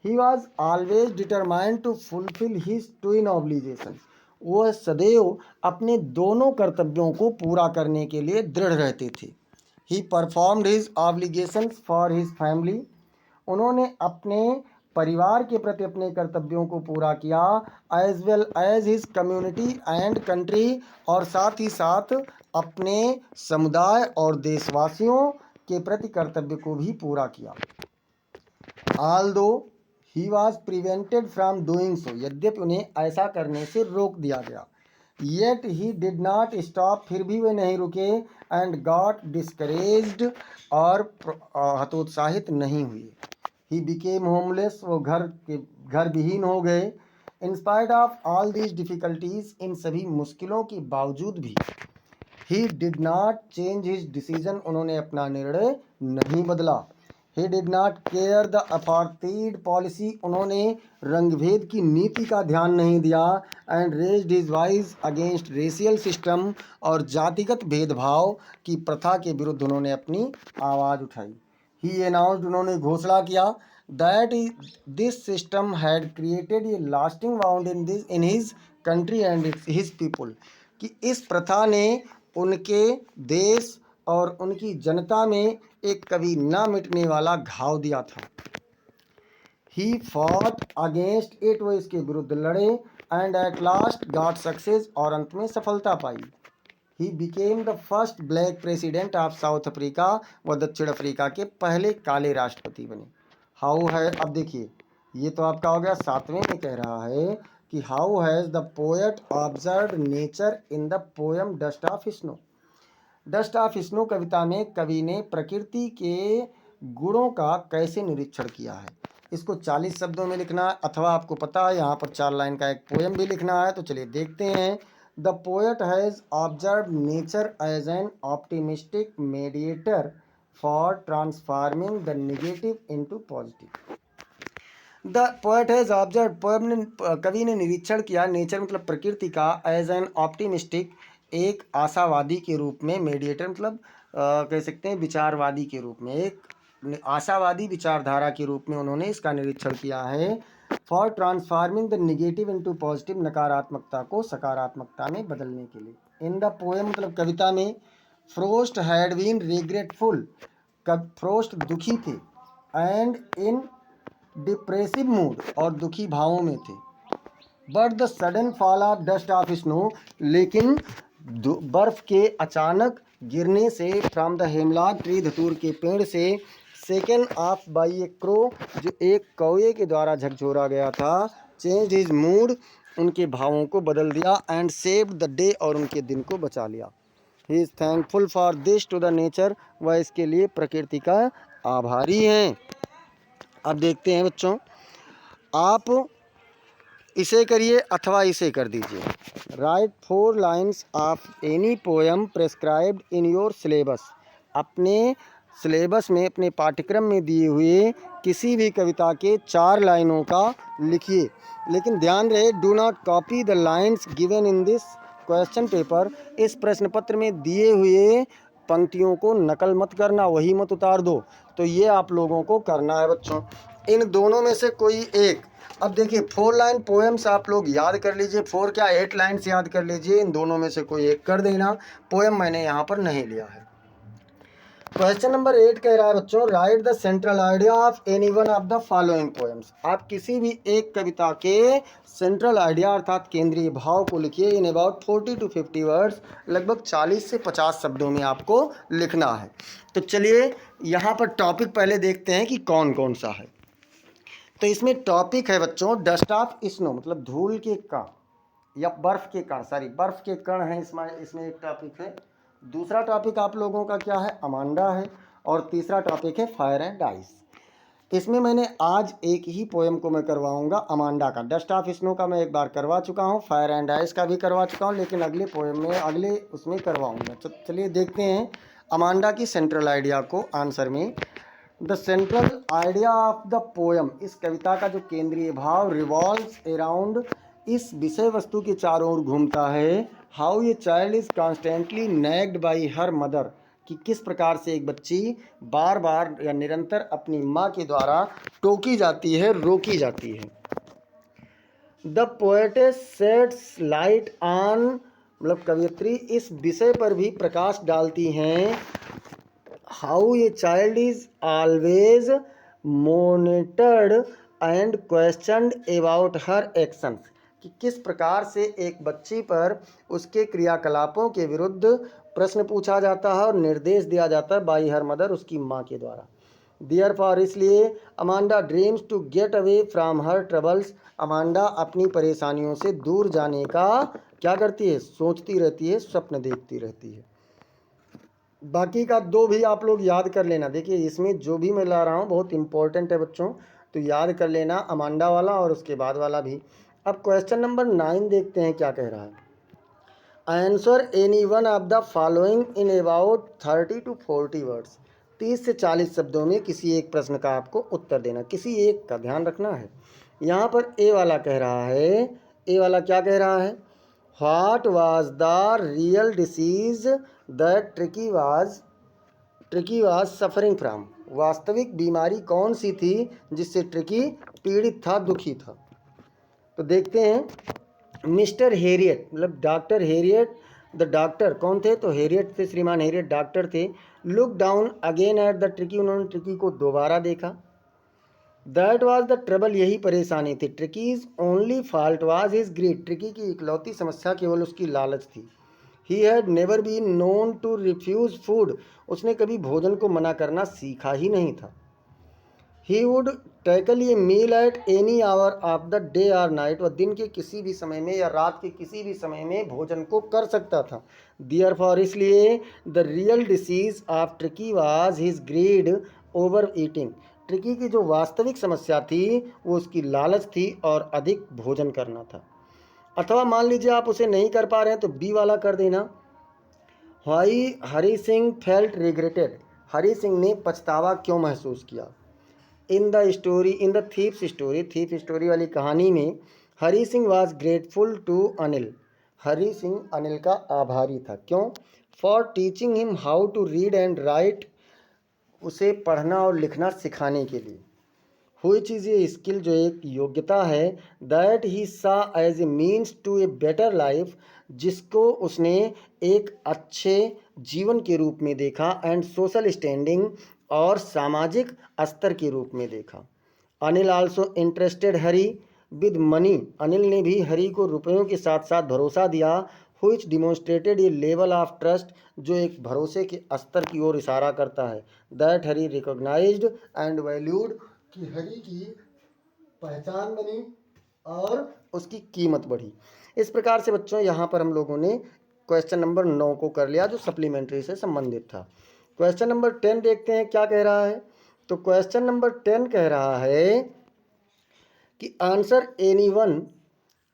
A: He was always determined to fulfil his twin obligation. वह सदैव अपने दोनों कर्तव्यों को पूरा करने के लिए दृढ़ रहते थे। ही performed his obligations for his family. उन्होंने अपने परिवार के प्रति अपने कर्तव्यों को पूरा किया, as well as his community and country, और साथ ही साथ अपने समुदाय और देशवासियों के प्रति कर्तव्य को भी पूरा किया। Although he was prevented from doing so, यद्यपि उन्हें ऐसा करने से रोक दिया गया। Yet he did not stop, फिर भी वे नहीं रुके, एंड गॉट डिस्करेज्ड, और हतोत्साहित नहीं हुए। ही बिकेम होमलेस, वो घर विहीन हो गए। In spite of all these difficulties, इन सभी मुश्किलों के बावजूद भी, he did not change his decision, उन्होंने अपना निर्णय नहीं बदला। He did not care the apartheid policy, उन्होंने रंगभेद की नीति का ध्यान नहीं दिया। And raised his voice against racial system, और जातिगत भेदभाव की प्रथा के विरुद्ध उन्होंने अपनी आवाज़ उठाई। ही अनाउंस्ड, उन्होंने घोषणा किया, that this system had created a lasting wound in his country and his people, कि इस प्रथा ने उनके देश और उनकी जनता में एक कभी ना मिटने वाला घाव दिया था। ही फॉट अगेंस्ट इट, वो इसके विरुद्ध लड़े, and at last got success, और अंत में सफलता पाई। He became the first black president of South Africa, वह दक्षिण अफ्रीका के पहले काले राष्ट्रपति बने। हाउ है, अब देखिए ये तो आपका हो गया 7वें में, कह रहा है कि how has the poet observe nature in the poem dust of snow. Dust of snow कविता में कवि ने प्रकृति के गुणों का कैसे निरीक्षण किया है। इसको 40 शब्दों में लिखना है, अथवा आपको पता है यहाँ पर 4 लाइन का एक पोएम भी लिखना है। तो चलिए देखते हैं। The poet has observe nature as an optimistic mediator for transforming the negative into positive. The poet has observe, कवि ने निरीक्षण किया, नेचर मतलब प्रकृति का, एज एन ऑप्टिमिस्टिक, एक आशावादी के रूप में, मीडिएटर मतलब कह सकते हैं विचारवादी के रूप में, एक आशावादी विचारधारा के रूप में उन्होंने इसका निरीक्षण किया है। For transforming the negative into positive, नकारात्मकता को सकारात्मकता में बदलने के लिए। इन द पोएम मतलब कविता में, Frost had been regretful, Frost दुखी थे, एंड इन डिप्रेसिव मूड, और दुखी भावों में थे। But the sudden fall of dust of snow, लेकिन बर्फ के अचानक गिरने से, फ्रॉम द हेमलॉक ट्री, धतूर के पेड़ से, second of by A crow, जो एक कौवे के द्वारा झकझोरा गया था, चेंज हिज मूड, उनके भावों को बदल दिया, एंड सेव द डे, और उनके दिन को बचा लिया। He is thankful for this to the nature, वह इसके लिए प्रकृति का आभारी हैं। अब देखते हैं बच्चों, आप इसे करिए अथवा इसे कर दीजिए। Right 4 lines of any poem prescribed in your syllabus, अपने सिलेबस में, अपने पाठ्यक्रम में दिए हुए किसी भी कविता के 4 लाइनों का लिखिए। लेकिन ध्यान रहे, do not copy the lines given in this question paper, इस प्रश्न पत्र में दिए हुए पंक्तियों को नकल मत करना, वही मत उतार दो। तो ये आप लोगों को करना है बच्चों, इन दोनों में से कोई एक। अब देखिए 4 लाइन पोएम्स आप लोग याद कर लीजिए, 4 क्या 8 लाइन्स याद कर लीजिए, इन दोनों में से कोई एक कर देना। पोएम मैंने यहाँ पर नहीं लिया है। क्वेश्चन नंबर 8 कह रहा है बच्चों, right the central idea of any one of the following poems, आप किसी भी एक कविता के सेंट्रल आइडिया अर्थात केंद्रीय भाव को लिखिए। इन अबाउट 40 to 50 वर्ड्स, लगभग 40 से 50 शब्दों में आपको लिखना है। तो चलिए यहाँ पर टॉपिक पहले देखते हैं कि कौन कौन सा है। तो इसमें टॉपिक है बच्चों डस्ट ऑफ स्नो, मतलब धूल के कण या बर्फ के कण, बर्फ के कण हैं इसमें एक टॉपिक है। दूसरा टॉपिक आप लोगों का क्या है, अमांडा है। और तीसरा टॉपिक है फायर एंड आइस। इसमें मैंने आज एक ही पोएम को मैं करवाऊंगा अमांडा का। डस्ट ऑफ स्नो का मैं एक बार करवा चुका हूँ, फायर एंड आइस का भी करवा चुका हूँ, लेकिन अगले पोएम में अगले उसमें करवाऊंगा। चलिए देखते हैं अमांडा की सेंट्रल आइडिया को आंसर में। The central idea of the poem, इस कविता का जो केंद्रीय भाव रिवॉल्व्स अराउंड, इस विषय वस्तु के चारों ओर घूमता है। How a child is constantly nagged by her mother, कि किस प्रकार से एक बच्ची बार बार या निरंतर अपनी माँ के द्वारा टोकी जाती है, रोकी जाती है। The poetess sets light on, मतलब कवयित्री इस विषय पर भी प्रकाश डालती हैं। How a child is always monitored and questioned about her actions, कि किस प्रकार से एक बच्ची पर उसके क्रियाकलापों के विरुद्ध प्रश्न पूछा जाता है और निर्देश दिया जाता है बाई हर मदर, उसकी माँ के द्वारा। देयरफॉर, इसलिए Amanda dreams to get away from her troubles, Amanda अपनी परेशानियों से दूर जाने का क्या करती है, सोचती रहती है, स्वप्न देखती रहती है। बाकी का दो भी आप लोग याद कर लेना। देखिए इसमें जो भी मैं ला रहा हूँ बहुत इंपॉर्टेंट है बच्चों, तो याद कर लेना अमांडा वाला और उसके बाद वाला भी। अब क्वेश्चन नंबर 9 देखते हैं क्या कह रहा है। Answer any one of the following in about 30 to 40 words, 30 से 40 शब्दों में किसी एक प्रश्न का आपको उत्तर देना, किसी एक का ध्यान रखना है। यहाँ पर ए वाला कह रहा है, ए वाला क्या कह रहा है, what was the real disease that tricky was suffering from, वास्तविक बीमारी कौन सी थी जिससे ट्रिकी पीड़ित था, दुखी था। तो देखते हैं मिस्टर हेरियट, मतलब डॉक्टर हेरियट, द डॉक्टर कौन थे, तो हेरियट थे, श्रीमान हेरियट डॉक्टर थे। Look down again at the tricky, उन्होंने ट्रिकी को दोबारा देखा। दैट वाज द ट्रबल, यही परेशानी थी। Tricki's only fault was his greed, Tricki की इकलौती समस्या केवल उसकी लालच थी। He had never been known to refuse food, उसने कभी भोजन को मना करना सीखा ही नहीं था। He would tackle a meal at any hour of the day और नाइट, वह दिन के किसी भी समय में या रात के किसी भी समय में भोजन को कर सकता था। देयरफॉर, इसलिए the real disease of Tricki was his greed over eating, Tricki की जो वास्तविक समस्या थी वो उसकी लालच थी और अधिक भोजन करना था। अथवा मान लीजिए आप उसे नहीं कर पा रहे हैं तो बी वाला कर देना। Why Hari Singh felt regretted, Hari Singh ने पछतावा क्यों महसूस किया। In the story, in the thief's story, thief story वाली कहानी में Hari Singh was grateful to Anil, Hari Singh Anil का आभारी था। क्यों, for teaching him how to read and write, उसे पढ़ना और लिखना सिखाने के लिए। व्हिच इज़ ए स्किल, जो एक योग्यता है। That he saw as a means to a better life, जिसको उसने एक अच्छे जीवन के रूप में देखा। एंड सोशल स्टैंडिंग, और सामाजिक स्तर के रूप में देखा। Anil also interested Hari with money, Anil ने भी हरी को रुपयों के साथ साथ भरोसा दिया। Which demonstrated A level of trust, जो एक भरोसे के स्तर की ओर इशारा करता है। That Harry recognized and valued, कि हरी की पहचान बनी और उसकी कीमत बढ़ी। इस प्रकार से बच्चों यहाँ पर हम लोगों ने क्वेश्चन नंबर 9 को कर लिया जो सप्लीमेंट्री से संबंधित था। क्वेश्चन नंबर 10 देखते हैं क्या कह रहा है। तो क्वेश्चन नंबर 10 कह रहा है कि answer any one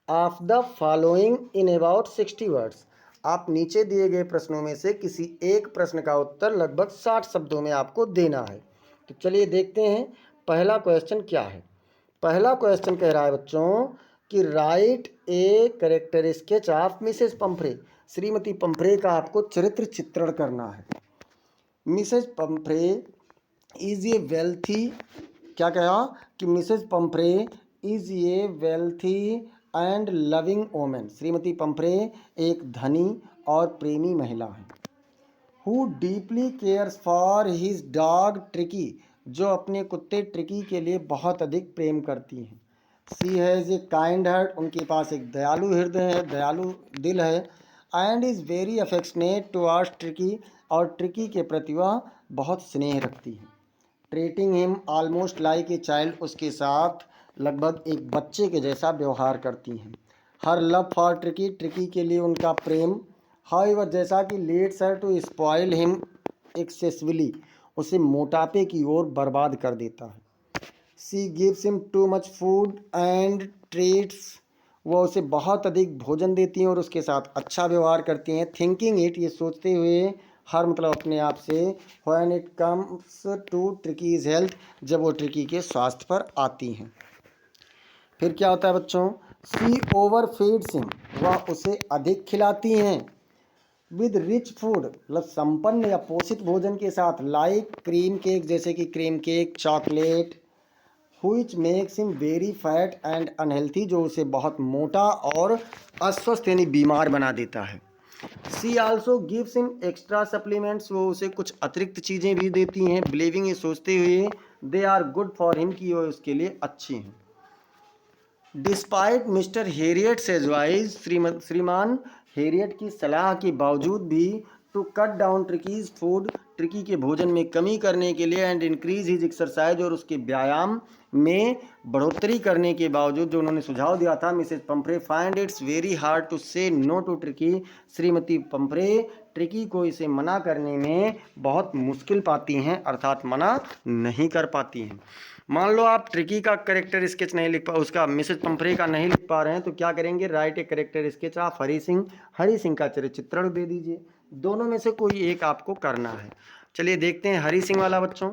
A: of the following in about 60 words, आप नीचे दिए गए प्रश्नों में से किसी एक प्रश्न का उत्तर लगभग 60 शब्दों में आपको देना है। तो चलिए देखते हैं पहला क्वेश्चन क्या है। पहला क्वेश्चन कह रहा है बच्चों कि right a character sketch of Mrs Pomfrey, Shrimati Pomfrey का आपको चरित्र चित्रण करना है। Mrs Pomfrey is a wealthy, क्या कहा कि Mrs Pomfrey is a wealthy and loving women, Shrimati Pomfrey एक धनी और प्रेमी महिला है। Who deeply cares for his dog tricky, जो अपने कुत्ते ट्रिकी के लिए बहुत अधिक प्रेम करती हैं। सी हैज़ ए काइंड हार्ट, उनके पास एक दयालु हृदय है, दयालु दिल है। And is very affectionate towards tricky, और ट्रिकी के प्रति वह बहुत स्नेह रखती है। Treating him almost like a child, उसके साथ लगभग एक बच्चे के जैसा व्यवहार करती हैं। Her love for Tricki, Tricki के लिए उनका प्रेम, हाउएवर जैसा कि leads her to spoil him excessively, उसे मोटापे की ओर बर्बाद कर देता है। She gives him too much food and treats, वह उसे बहुत अधिक भोजन देती हैं और उसके साथ अच्छा व्यवहार करती हैं। थिंकिंग इट, ये सोचते हुए, हर मतलब अपने आप से, when it comes to Tricki's health, जब वो ट्रिकी के स्वास्थ्य पर आती हैं। फिर क्या होता है बच्चों, सी ओवर फीड्स हिम, वह उसे अधिक खिलाती हैं। विद रिच फूड, मतलब संपन्न या पोषित भोजन के साथ, लाइक क्रीम केक, जैसे कि cream cake, chocolate, which makes him very fat and unhealthy, जो उसे बहुत मोटा और अस्वस्थ यानी बीमार बना देता है। She also gives him extra supplements, वो उसे कुछ अतिरिक्त चीज़ें भी देती हैं, बिलीविंग, ये सोचते हुए, they are good for him, कि वो उसके लिए अच्छी हैं। डिस्पाइट मिस्टर हेरियट्स एडवाइस, श्रीमान हेरियट की सलाह के बावजूद भी, to cut down Tricki's food, Tricki के भोजन में कमी करने के लिए, एंड इंक्रीज हिज एक्सरसाइज, और उसके व्यायाम में बढ़ोतरी करने के बावजूद, जो उन्होंने सुझाव दिया था, Mrs Pumphrey find it's very hard to say no to Tricki, श्रीमती पंपरे ट्रिकी को इसे मना करने में बहुत मुश्किल पाती हैं, अर्थात मना नहीं कर पाती हैं। मान लो आप ट्रिकी का करेक्टर स्केच नहीं लिख पा, उसका मिसेज पंपरे का नहीं लिख पा रहे हैं, तो क्या करेंगे, write a character sketch of Hari Singh का चरित्र चित्रण दे दीजिए। दोनों में से कोई एक आपको करना है। चलिए देखते हैं हरी सिंह वाला बच्चों।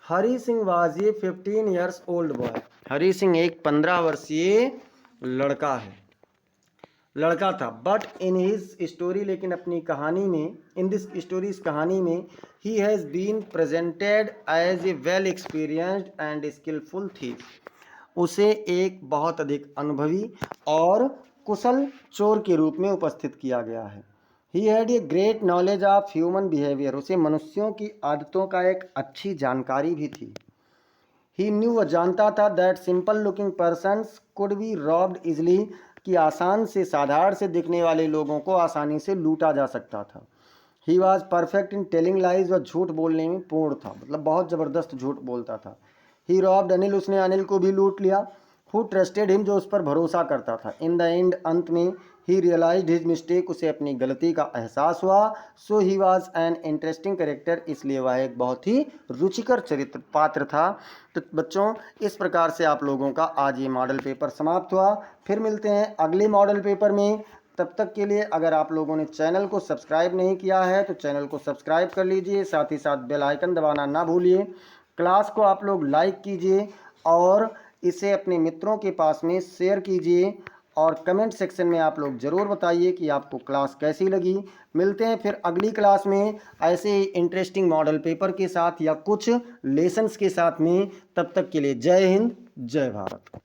A: Hari Singh was a 15 years old boy, Hari Singh एक 15 वर्षीय लड़का था। बट इन हिज स्टोरी, लेकिन अपनी कहानी में, इन दिस स्टोरी, इस कहानी में, he has been presented as a well experienced and skilful thief, उसे एक बहुत अधिक अनुभवी और कुशल चोर के रूप में उपस्थित किया गया है। He had a great knowledge of human behaviour, उसे मनुष्यों की आदतों का एक अच्छी जानकारी भी थी। ही न्यू, वह जानता था, that simple looking persons could be robbed easily, कि आसान से, साधारण से दिखने वाले लोगों को आसानी से लूटा जा सकता था। He was perfect in telling lies, वह झूठ बोलने में पूर्ण था, मतलब बहुत ज़बरदस्त झूठ बोलता था। ही रॉब्ड अनिल, उसने अनिल को भी लूट लिया। हु ट्रस्टेड हिम, जो उस पर भरोसा करता था। इन द एंड, अंत में, ही रियलाइज्ड हिज मिस्टेक, उसे अपनी गलती का एहसास हुआ। So he was an interesting character, इसलिए वह एक बहुत ही रुचिकर चरित्र पात्र था। तो बच्चों, इस प्रकार से आप लोगों का आज ये मॉडल पेपर समाप्त हुआ। फिर मिलते हैं अगले मॉडल पेपर में। तब तक के लिए अगर आप लोगों ने चैनल को सब्सक्राइब नहीं किया है तो चैनल को सब्सक्राइब कर लीजिए, साथ ही साथ बेल आइकन दबाना ना भूलिए। क्लास को आप लोग लाइक कीजिए और इसे अपने मित्रों के पास में शेयर कीजिए, और कमेंट सेक्शन में आप लोग ज़रूर बताइए कि आपको क्लास कैसी लगी। मिलते हैं फिर अगली क्लास में ऐसे ही इंटरेस्टिंग मॉडल पेपर के साथ या कुछ लेसन्स के साथ में। तब तक के लिए जय हिंद, जय भारत।